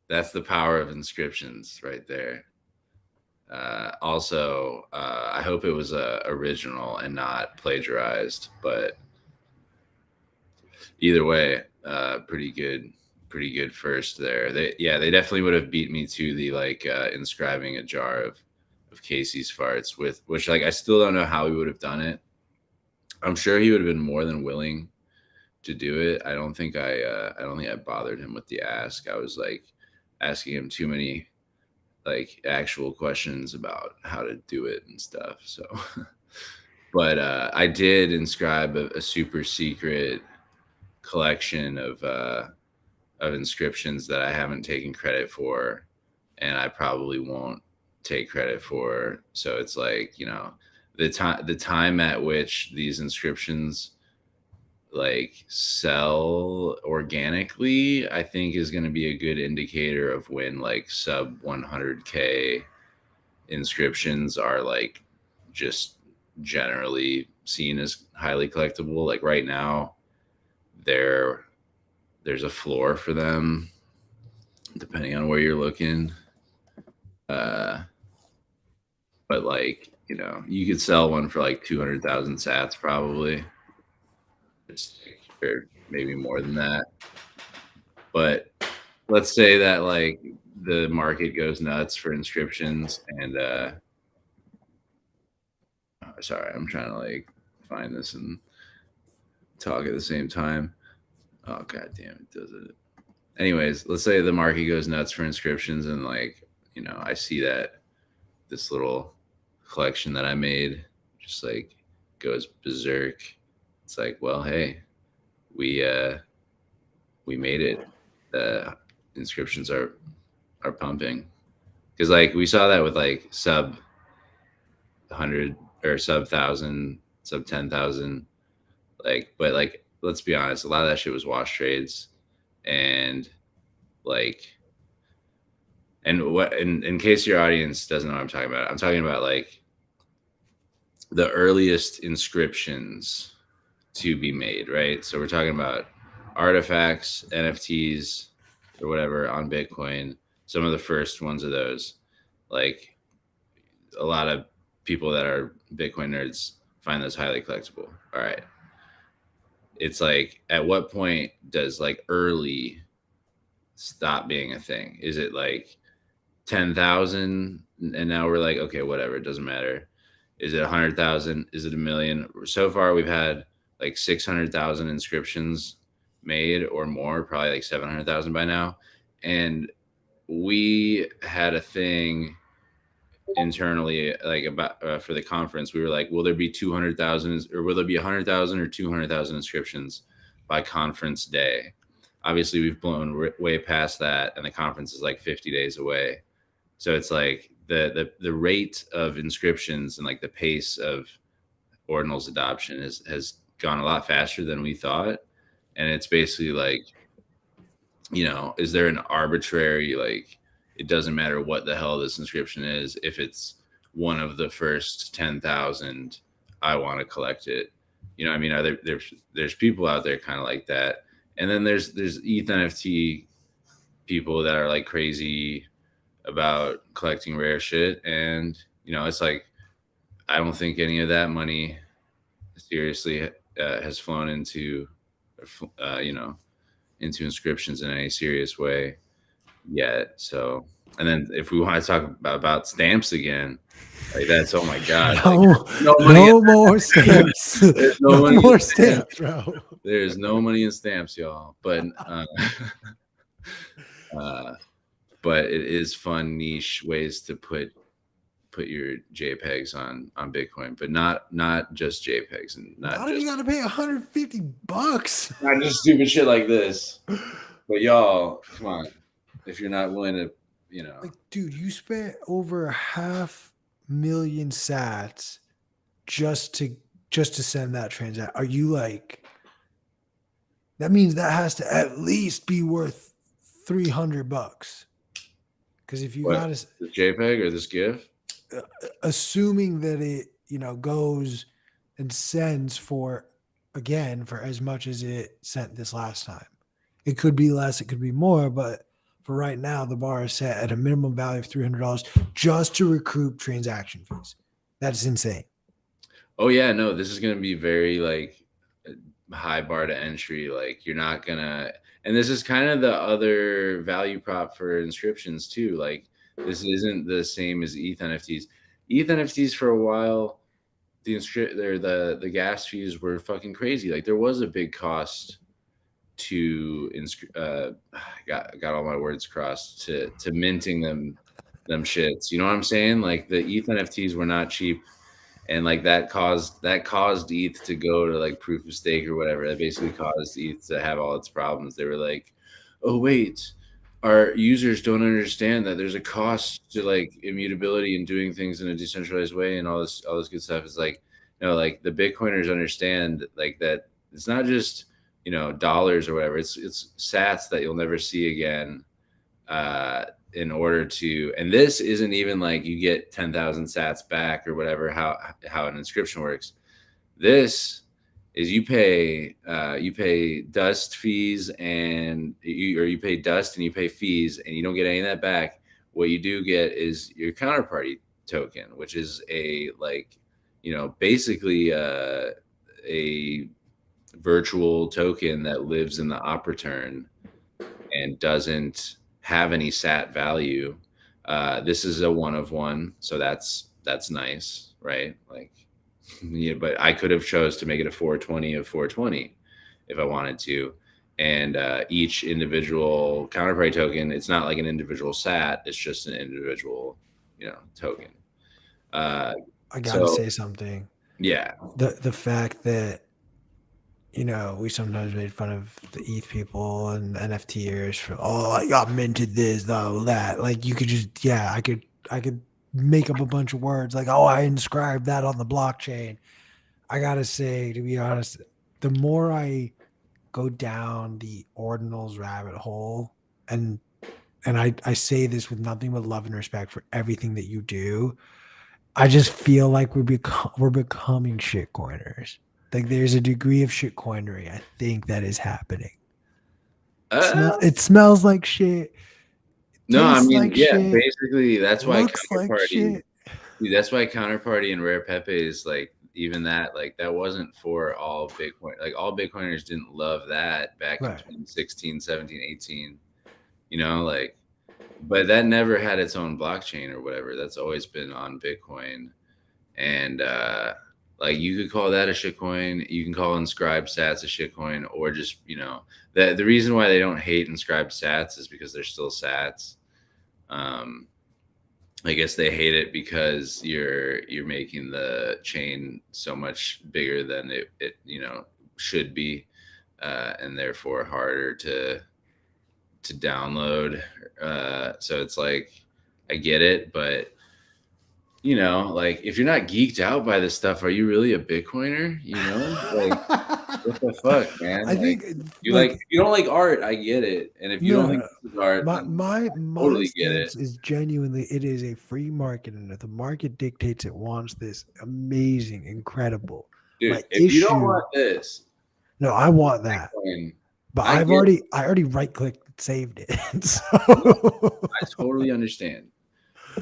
Speaker 1: that's the power of inscriptions right there. Also, I hope it was original and not plagiarized. But either way, pretty good first there. They definitely would have beat me to the like inscribing a jar of Casey's farts with which like I still don't know how he would have done it. I'm sure he would have been more than willing to do it. I don't think I bothered him with the ask. I was like asking him too many like actual questions about how to do it and stuff. So, but I did inscribe a super secret collection of inscriptions that I haven't taken credit for, and I probably won't take credit for. So it's like the time at which these inscriptions like sell organically, I think is going to be a good indicator of when like sub 100K inscriptions are like just generally seen as highly collectible. Like right now, there there's a floor for them depending on where you're looking. Uh, but like you could sell one for like 200,000 sats probably, just or maybe more than that. But let's say that like the market goes nuts for inscriptions and sorry, I'm trying to like find this and talk at the same time. Oh god damn it, does it. Anyways, let's say the market goes nuts for inscriptions and like, I see that this little collection that I made just like goes berserk. It's like, well, hey, we we made it. The inscriptions are pumping. Because like we saw that with like sub 100 or sub 1,000, sub 10,000. Like, but like, let's be honest, a lot of that shit was wash trades. And like, and what, in case your audience doesn't know what I'm talking about, I'm talking about like the earliest inscriptions to be made, right? So we're talking about artifacts, NFTs, or whatever on Bitcoin. Some of the first ones of those, like a lot of people that are Bitcoin nerds find those highly collectible. All right. It's like, at what point does like early stop being a thing? Is it like 10,000 and now we're like, okay, whatever, it doesn't matter? Is it 100,000? Is it a million? So far, we've had like 600,000 inscriptions made or more, probably like 700,000 by now. And we had a thing internally, like about for the conference, we were like, will there be 200,000 or will there be 100,000 or 200,000 inscriptions by conference day? Obviously, we've blown way past that, and the conference is like 50 days away. So it's like the rate of inscriptions and like the pace of Ordinals adoption has gone a lot faster than we thought. And it's basically like, is there an arbitrary, like, it doesn't matter what the hell this inscription is, if it's one of the first 10,000, I want to collect it. I mean, there's people out there kind of like that. And then there's ETH NFT people that are like crazy about collecting rare shit. And, it's like, I don't think any of that money seriously has flown into, into inscriptions in any serious way yet. So, and then if we want to talk about stamps again, like that's, oh my god,
Speaker 2: no more stamps.
Speaker 1: There's no money
Speaker 2: more
Speaker 1: in
Speaker 2: stamps, bro.
Speaker 1: There's no money in stamps, y'all. But but it is fun niche ways to put your JPEGs on Bitcoin, but not just JPEGs, and not
Speaker 2: if you gotta pay $150.
Speaker 1: Not just stupid shit like this. But y'all, come on. If you're not willing to,
Speaker 2: like, dude, you spent over 500,000 sats just to send that transaction. Are you like, that means that has to at least be worth $300? Because if you got
Speaker 1: this JPEG or this GIF,
Speaker 2: assuming that it goes and sends for as much as it sent this last time, it could be less, it could be more, but for right now the bar is set at a minimum value of $300 just to recoup transaction fees. That's insane.
Speaker 1: Oh yeah, no, this is going to be very like high bar to entry. Like you're not gonna, and this is kind of the other value prop for inscriptions too. Like this isn't the same as ETH NFTs. ETH NFTs for a while, the gas fees were fucking crazy. Like there was a big cost to got all my words crossed, to minting them shits. You know what I'm saying? Like the ETH NFTs were not cheap. And like that caused ETH to go to like proof of stake or whatever. That basically caused ETH to have all its problems. They were like, oh wait, our users don't understand that there's a cost to like immutability and doing things in a decentralized way and all this good stuff. Is like, like the Bitcoiners understand like that it's not just dollars or whatever. It's sats that you'll never see again. In order to, and this isn't even like you get 10,000 sats back or whatever, how an inscription works. This is you pay dust fees and you pay dust and you pay fees and you don't get any of that back. What you do get is your counterparty token, which is a like, basically a virtual token that lives in the op return and doesn't have any sat value. This is a 1 of 1, so that's nice, right? Like, yeah, but I could have chose to make it a 420 of 420 if I wanted to. And each individual counterparty token, it's not like an individual sat, it's just an individual, token.
Speaker 2: I gotta say something.
Speaker 1: Yeah.
Speaker 2: The fact that we sometimes made fun of the ETH people and NFTers for, I got minted this, that. Like you could just, I could make up a bunch of words like, I inscribed that on the blockchain. I gotta say, to be honest, the more I go down the Ordinals rabbit hole, and I say this with nothing but love and respect for everything that you do, I just feel like we're becoming shitcoiners. Like there's a degree of shitcoinery, I think, that is happening. It smells like shit.
Speaker 1: No, I mean,
Speaker 2: like
Speaker 1: shit, basically that's why
Speaker 2: Counterparty.
Speaker 1: That's why Counterparty and Rare Pepe is like, even that, like that wasn't for all Bitcoin. Like all Bitcoiners didn't love that back in 2016, 17, 18. Like, but that never had its own blockchain or whatever. That's always been on Bitcoin, and like you could call that a shitcoin. You can call inscribed sats a shitcoin, or just the reason why they don't hate inscribed sats is because they're still sats. I guess they hate it because you're making the chain so much bigger than it should be, and therefore harder to download. So it's like I get it, but like if you're not geeked out by this stuff, are you really a Bitcoiner? Like what the fuck, man?
Speaker 2: I
Speaker 1: Like
Speaker 2: think
Speaker 1: if you don't like art, I get it, and if you
Speaker 2: no,
Speaker 1: don't
Speaker 2: no,
Speaker 1: think
Speaker 2: no.
Speaker 1: this is art, then
Speaker 2: My
Speaker 1: totally get it,
Speaker 2: stance is genuinely it is a free market, and if the market dictates it wants this amazing, incredible. My
Speaker 1: dude. If you don't
Speaker 2: issue,
Speaker 1: want this,
Speaker 2: no, I want that.
Speaker 1: Bitcoin,
Speaker 2: But
Speaker 1: I get it.
Speaker 2: I already right clicked and saved it.
Speaker 1: No,
Speaker 2: So
Speaker 1: I totally understand.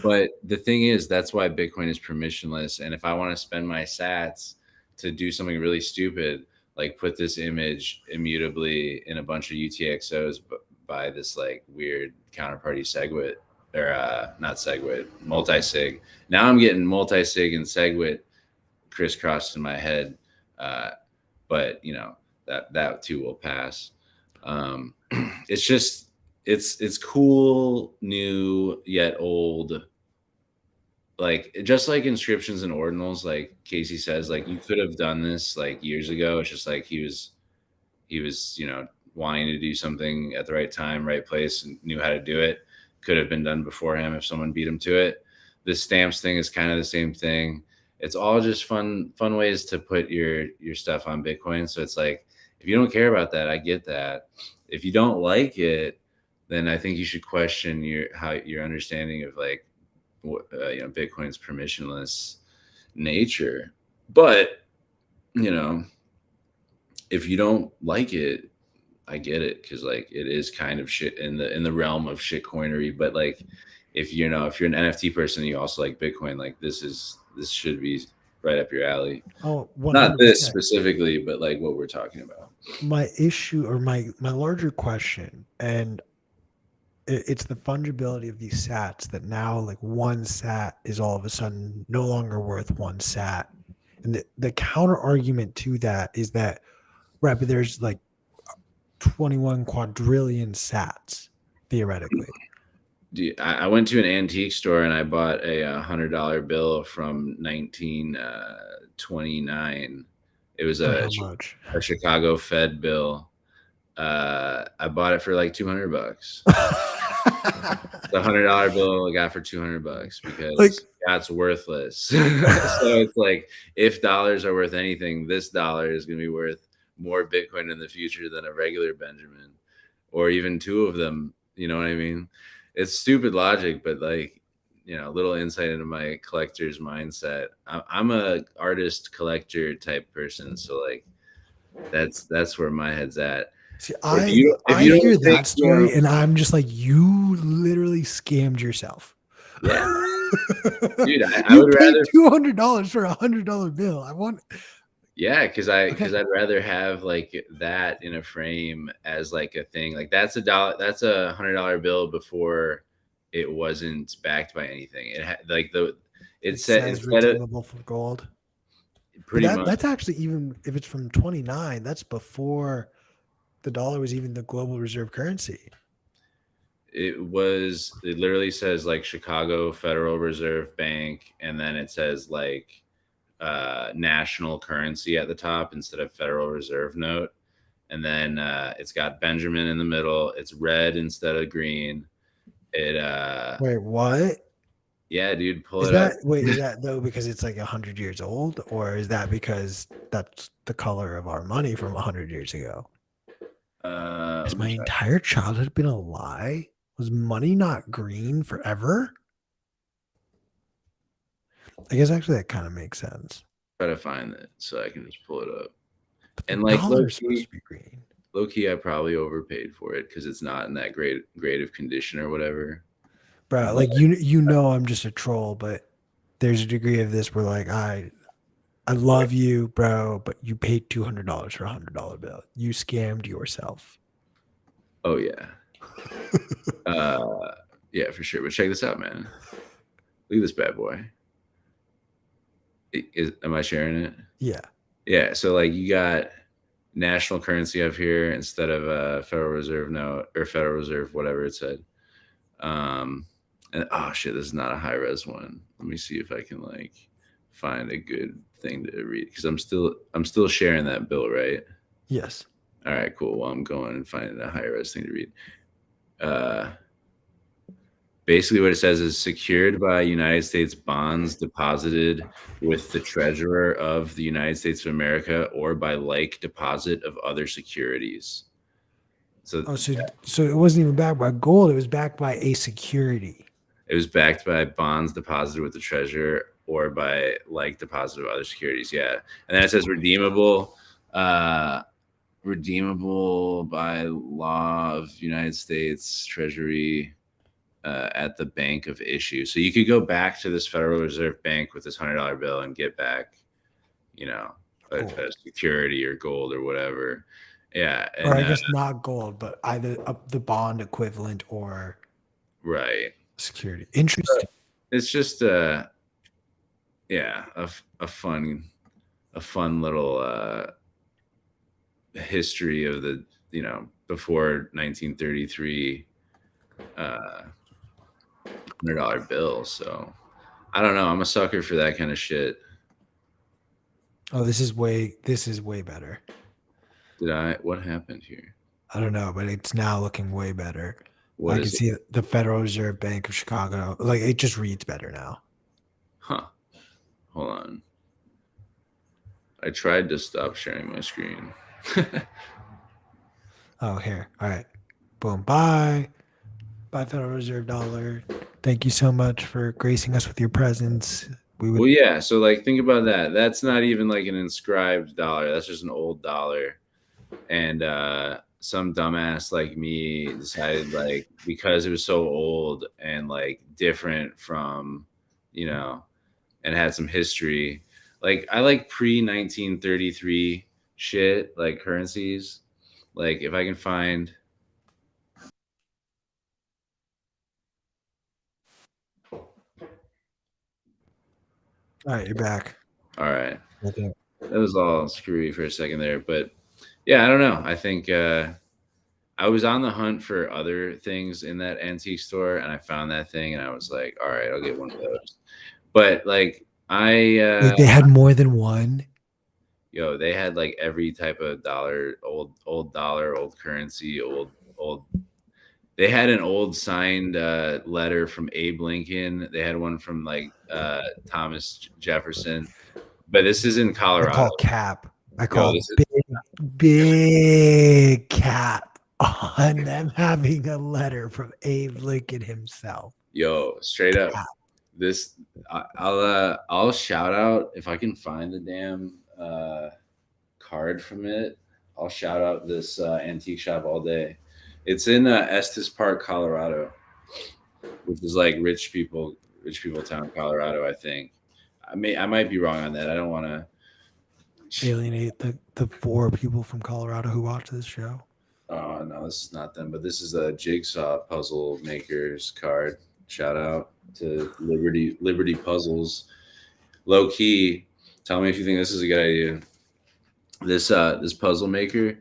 Speaker 1: But the thing is, that's why Bitcoin is permissionless. And if I want to spend my sats to do something really stupid, like put this image immutably in a bunch of UTXOs by this like weird counterparty SegWit, or not SegWit, multi-sig. Now I'm getting multi-sig and SegWit crisscrossed in my head. Uh, but that too will pass. Um, it's just it's cool, new yet old, like just like inscriptions and ordinals, like Casey says, like you could have done this like years ago. It's just like he was wanting to do something at the right time, right place, and knew how to do it. Could have been done before him if someone beat him to it. This stamps thing is kind of the same thing. It's all just fun ways to put your stuff on Bitcoin. So it's like if you don't care about that, I get that. If you don't like it, then I think you should question your understanding of like Bitcoin's permissionless nature. But you know, if you don't like it, I get it, because like it is kind of shit in the realm of shit coinery. But like if you're an NFT person and you also like Bitcoin, like this should be right up your alley.
Speaker 2: oh,
Speaker 1: Not this
Speaker 2: 100%.
Speaker 1: specifically, but like what we're talking about.
Speaker 2: My issue or my larger question, and it's the fungibility of these sats that now like one sat is all of a sudden no longer worth one sat. And the counter argument to that is that right, but there's like 21 quadrillion sats theoretically.
Speaker 1: I went to an antique store and I bought a $100 bill from 1929. It was
Speaker 2: For how much?
Speaker 1: a Chicago Fed bill. I bought it for like $200. The $100 bill I got for $200
Speaker 2: Like,
Speaker 1: because that's worthless. So it's like if dollars are worth anything, this dollar is going to be worth more Bitcoin in the future than a regular Benjamin, or even two of them. You know what I mean? It's stupid logic, but like a little insight into my collector's mindset. I'm a artist collector type person, so like that's where my head's at.
Speaker 2: see,
Speaker 1: If
Speaker 2: I
Speaker 1: you
Speaker 2: hear
Speaker 1: don't think
Speaker 2: that story and I'm just like, you literally scammed yourself.
Speaker 1: yeah, dude, I
Speaker 2: You
Speaker 1: would
Speaker 2: paid
Speaker 1: rather.
Speaker 2: $200 for $100 bill. I want
Speaker 1: Yeah, because
Speaker 2: okay.
Speaker 1: I'd rather have like that in a frame as like a thing. Like that's a $100 bill before it wasn't backed by anything. It had like it
Speaker 2: It
Speaker 1: said
Speaker 2: says
Speaker 1: instead of
Speaker 2: redeemable for gold. But
Speaker 1: pretty much
Speaker 2: that's actually even if it's from 29, that's before the dollar was even the global reserve currency.
Speaker 1: it literally says like Chicago Federal Reserve Bank, and then it says like national currency at the top instead of Federal Reserve note. And then it's got Benjamin in the middle. It's red instead of green. It
Speaker 2: Wait, what?
Speaker 1: Yeah, dude, pull
Speaker 2: Is
Speaker 1: it up.
Speaker 2: that wait, is that though because it's like 100 years old, or is that because that's the color of our money from 100 years ago? Has
Speaker 1: Let me
Speaker 2: my
Speaker 1: try,
Speaker 2: entire childhood been a lie? Was money not green forever? I guess actually that kind of makes sense.
Speaker 1: try to find it so I can just pull it up.
Speaker 2: But the
Speaker 1: And like
Speaker 2: dollar is supposed to be green.
Speaker 1: low key, I probably overpaid for it because it's not in that great of condition or whatever.
Speaker 2: Bro,
Speaker 1: But
Speaker 2: like I'm just a troll, but there's a degree of this where like I love you, bro, but you paid $200 for $100 bill. You scammed yourself.
Speaker 1: oh yeah, yeah for sure. But check this out, man. Look at this bad boy. Am I sharing it?
Speaker 2: Yeah.
Speaker 1: Yeah. So like you got national currency up here instead of a Federal Reserve note or Federal Reserve, whatever it said. Um, And oh shit, this is not a high res one. Let me see if I can like find a good thing to read because I'm still sharing that bill, right?
Speaker 2: Yes.
Speaker 1: All right, cool. Well, I'm going and finding a high res thing to read. Uh, Basically, what it says is secured by United States bonds deposited with the Treasurer of the United States of America or by like deposit of other securities. So
Speaker 2: Oh, so it wasn't even backed by gold. It was backed by a security.
Speaker 1: it was backed by bonds deposited with the Treasurer or by like deposit of other securities. Yeah, and then it says redeemable, uh, redeemable by law of United States Treasury at the bank of issue. So you could go back to this Federal Reserve Bank with this $100 bill and get back, you know, a
Speaker 2: Gold.
Speaker 1: security or gold or whatever. Yeah,
Speaker 2: Or
Speaker 1: and
Speaker 2: I guess not gold, but either the bond equivalent or
Speaker 1: right.
Speaker 2: security. Interesting.
Speaker 1: It's just yeah, a fun little history of the before 1933 $100 bill. So I don't know. I'm a sucker for that kind of shit.
Speaker 2: Oh, this is way better.
Speaker 1: Did I? What happened here?
Speaker 2: I don't know, but it's now looking way better.
Speaker 1: What
Speaker 2: I can
Speaker 1: is it?
Speaker 2: see the Federal Reserve Bank of Chicago. Like it just reads better now.
Speaker 1: Huh. Hold on. I tried to stop sharing my screen.
Speaker 2: Oh, here. All right. Boom. Bye. Bye, Federal Reserve dollar. Thank you so much for gracing us with your presence. We would.
Speaker 1: Well, yeah. So, like, think about that. That's not even like an inscribed dollar. That's just an old dollar. And some dumbass like me decided, like, because it was so old and like different from, you know, and had some history. Like, I like pre 1933 shit, like currencies. Like, if I can find.
Speaker 2: All right, you're back.
Speaker 1: All right.
Speaker 2: Okay.
Speaker 1: That was all screwy for a second there, but yeah, I don't know. I think I was on the hunt for other things in that antique store, and I found that thing, and I was like, "All right, I'll get one of those." But like,
Speaker 2: Wait, they had more than one.
Speaker 1: they had like every type of dollar, old dollar, old currency, old. They had an old signed letter from Abe Lincoln. They had one from like Thomas Jefferson. But this is in
Speaker 2: I
Speaker 1: Colorado.
Speaker 2: call cap. I
Speaker 1: Yo,
Speaker 2: call
Speaker 1: this is
Speaker 2: big cap on them having a letter from Abe Lincoln himself.
Speaker 1: straight up.
Speaker 2: Cap.
Speaker 1: This I'll shout out if I can find the damn card from it. I'll shout out this antique shop all day. It's in Estes Park, Colorado, which is like rich people town, Colorado. I think. I might be wrong on that. I don't want to.
Speaker 2: Alienate the four people from Colorado who watch this show.
Speaker 1: Oh no, this is not them. But this is a jigsaw puzzle makers card. Shout out to Liberty Puzzles. Low key, tell me if you think this is a good idea. This puzzle maker,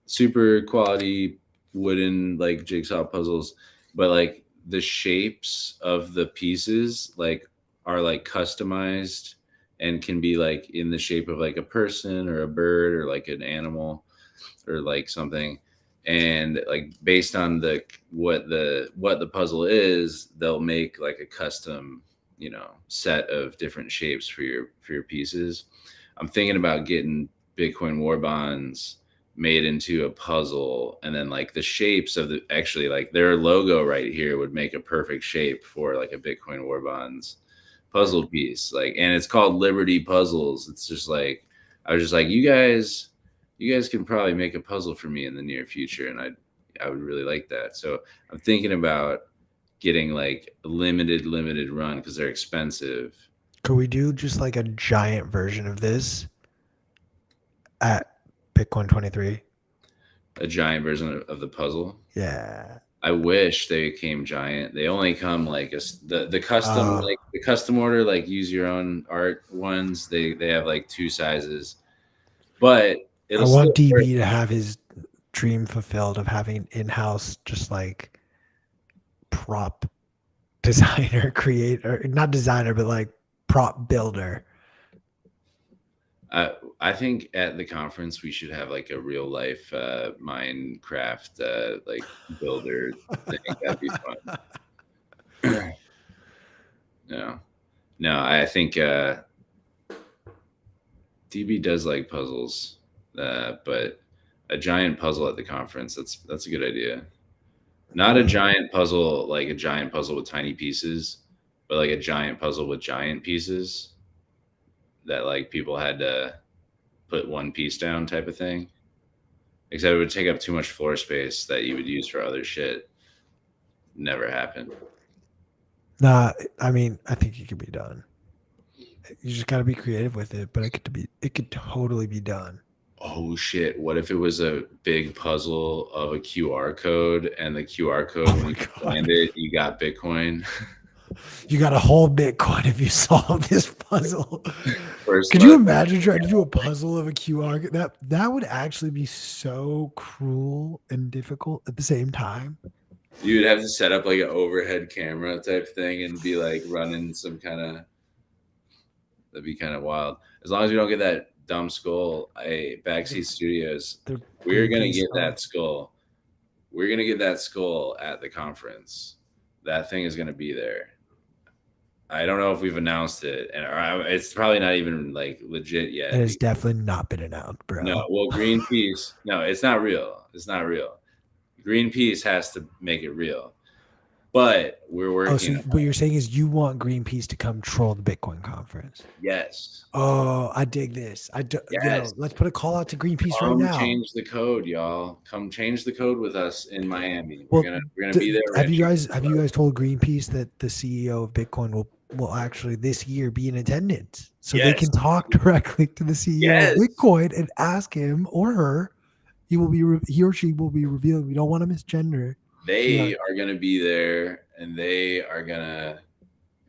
Speaker 1: super quality wooden like jigsaw puzzles, but like the shapes of the pieces like are like customized and can be like in the shape of like a person or a bird or like an animal or like something, and like based on the puzzle is, they'll make like a custom set of different shapes for your pieces. I'm thinking about getting Bitcoin war bonds made into a puzzle, and then like the shapes of the actually like their logo right here would make a perfect shape for like a Bitcoin war bonds puzzle piece. Like, and it's called Liberty Puzzles. It's just like I was just like, you guys can probably make a puzzle for me in the near future, and I would really like that. So I'm thinking about getting like a limited run because they're expensive.
Speaker 2: Could we do just like a giant version of this at Bitcoin 23?
Speaker 1: A giant version of the puzzle.
Speaker 2: Yeah.
Speaker 1: I wish they came giant. They only come like the custom
Speaker 2: Uh,
Speaker 1: like the custom order like use your own art ones. They have like two sizes, but
Speaker 2: I
Speaker 1: it'll still
Speaker 2: want
Speaker 1: work.
Speaker 2: DB to have his dream fulfilled of having an in-house just like prop designer, creator, not designer, but like prop builder.
Speaker 1: I think at the conference we should have like a real life Minecraft like builder thing. That'd be fun. No, no, I think DB does like puzzles, but a giant puzzle at the conference, that's a good idea. Not a giant puzzle like a giant puzzle with tiny pieces, but like a giant puzzle with giant pieces that like people had to put one piece down type of thing. Except it would take up too much floor space that you would use for other shit. Never happened.
Speaker 2: Nah, I mean, I think it could be done. You just got to be creative with it, but it could totally be done.
Speaker 1: Oh shit! What if it was a big puzzle of a QR code, and the QR code
Speaker 2: Oh
Speaker 1: when
Speaker 2: my
Speaker 1: you
Speaker 2: god.
Speaker 1: scanned it, you got Bitcoin?
Speaker 2: You got a whole Bitcoin if you solve this puzzle.
Speaker 1: First
Speaker 2: Could you
Speaker 1: letter.
Speaker 2: imagine trying to do a puzzle of a QR code? That would actually be so cruel and difficult at the same time.
Speaker 1: You would have to set up like an overhead camera type thing and be like running some kind of. That'd be kind of wild. As long as we don't get that dumb skull. Backseat Studios.
Speaker 2: The
Speaker 1: We're gonna
Speaker 2: Greenpeace
Speaker 1: get
Speaker 2: skull.
Speaker 1: that skull. We're gonna get that skull at the conference. That thing is gonna be there. I don't know if we've announced it, and it's probably not even like legit yet.
Speaker 2: It has definitely not been announced, bro.
Speaker 1: No, well, Greenpeace. No, it's not real. It's not real. Greenpeace has to make it real, but we're
Speaker 2: Oh,
Speaker 1: working.
Speaker 2: so what you're saying is you want Greenpeace to come troll the Bitcoin conference?
Speaker 1: Yes.
Speaker 2: Oh, I dig this.
Speaker 1: Yes.
Speaker 2: Let's put a call out to Greenpeace right
Speaker 1: Come
Speaker 2: now.
Speaker 1: change the code, y'all. Come change the code with us in Miami. We're gonna be there.
Speaker 2: Have you guys told Greenpeace that the CEO of Bitcoin will actually this year be in attendance so they can talk directly to the CEO of Bitcoin and ask him or her? He or she will be revealed. We don't want to misgender.
Speaker 1: They are gonna be there, and they are gonna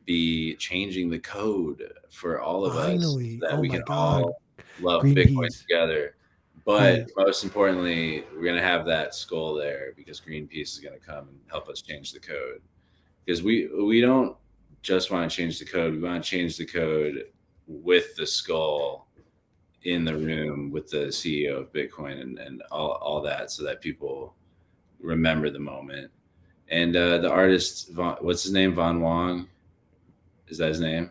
Speaker 1: be changing the code for all of us so that we can all love Bitcoin together. But most importantly, we're gonna have that skull there because Greenpeace is gonna come and help us change the code. Because we don't just want to change the code; we want to change the code with the skull in the room with the CEO of Bitcoin and all that, so that people remember the moment. And the artist, what's his name? Von Wong. Is that his name?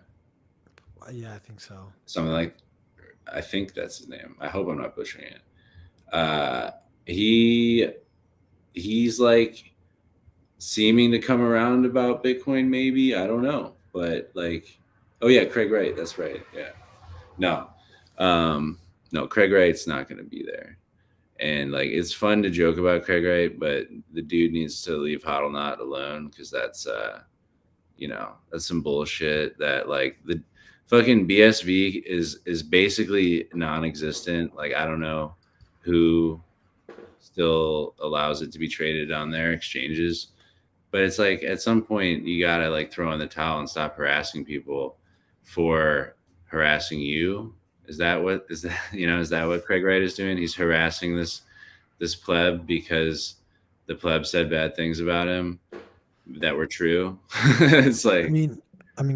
Speaker 2: Yeah, I think so.
Speaker 1: Something like, I think that's his name. I hope I'm not butchering it. He's like seeming to come around about Bitcoin. Maybe, I don't know, but like, oh yeah, Craig Wright. That's right. Yeah. No, Craig Wright's not going to be there. And like, it's fun to joke about Craig Wright, but the dude needs to leave HODLNOT alone because that's that's some bullshit. That like the fucking BSV is basically non-existent. Like, I don't know who still allows it to be traded on their exchanges, but it's like at some point you gotta like throw in the towel and stop harassing people for harassing you. Is that what Craig Wright is doing? He's harassing this pleb because the pleb said bad things about him that were true. It's like,
Speaker 2: I mean,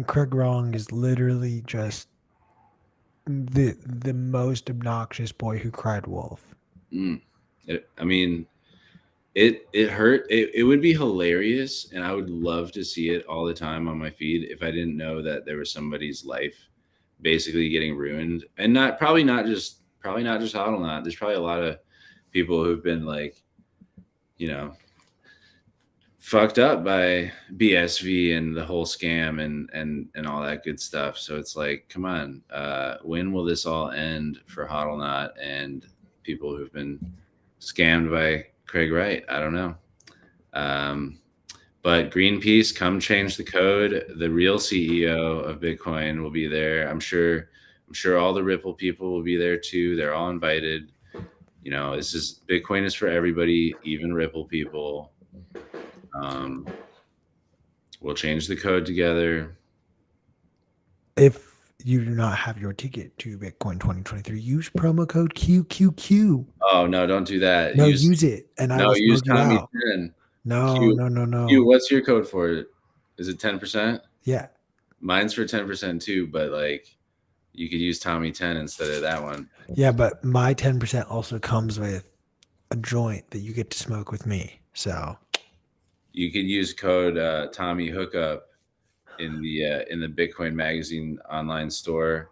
Speaker 2: Craig Wrong is literally just the most obnoxious boy who cried wolf.
Speaker 1: It hurt. It would be hilarious, and I would love to see it all the time on my feed if I didn't know that there was somebody's life basically getting ruined, and probably not just HODLNOT. There's probably a lot of people who've been like, fucked up by BSV and the whole scam and all that good stuff. So it's like, come on, when will this all end for HODLNOT and people who've been scammed by Craig Wright? I don't know. But Greenpeace, come change the code. The real CEO of Bitcoin will be there. I'm sure all the Ripple people will be there too. They're all invited. Bitcoin is for everybody, even Ripple people. We'll change the code together.
Speaker 2: If you do not have your ticket to Bitcoin 2023, use promo code QQQ.
Speaker 1: Oh no, don't do that.
Speaker 2: No, use it, and I will
Speaker 1: use
Speaker 2: smoke you out.
Speaker 1: Tommy10.
Speaker 2: No.
Speaker 1: Q, what's your code for it? Is it 10%?
Speaker 2: Yeah.
Speaker 1: Mine's for 10% too, but like you could use Tommy 10 instead of that one.
Speaker 2: Yeah, but my 10% also comes with a joint that you get to smoke with me. So
Speaker 1: You could use code Tommy Hookup in the Bitcoin Magazine online store,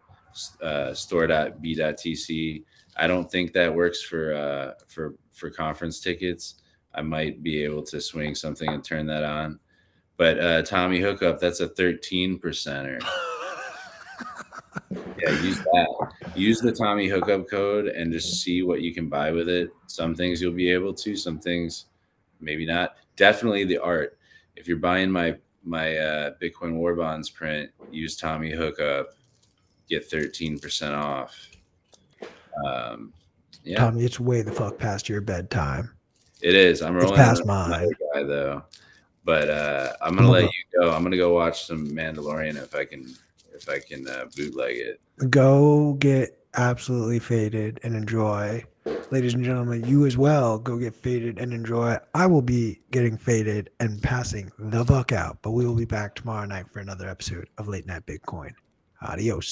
Speaker 1: store.b.tc. I don't think that works for conference tickets. I might be able to swing something and turn that on. But Tommy Hookup, that's a 13%er. Yeah, use that. Use the Tommy Hookup code and just see what you can buy with it. Some things you'll be able to, some things maybe not. Definitely the art. If you're buying my Bitcoin War Bonds print, use Tommy Hookup, get 13% off. Yeah,
Speaker 2: Tommy, it's way the fuck past your bedtime.
Speaker 1: it is. I'm
Speaker 2: It's
Speaker 1: rolling in
Speaker 2: past
Speaker 1: with
Speaker 2: mine.
Speaker 1: another guy though, but I'm
Speaker 2: I'm
Speaker 1: gonna let
Speaker 2: gonna
Speaker 1: you go. I'm gonna go watch some Mandalorian if I can bootleg it.
Speaker 2: go get absolutely faded and enjoy. Ladies and gentlemen, you as well go get faded and enjoy. I will be getting faded and passing the fuck out, but we will be back tomorrow night for another episode of Late Night Bitcoin. Adios.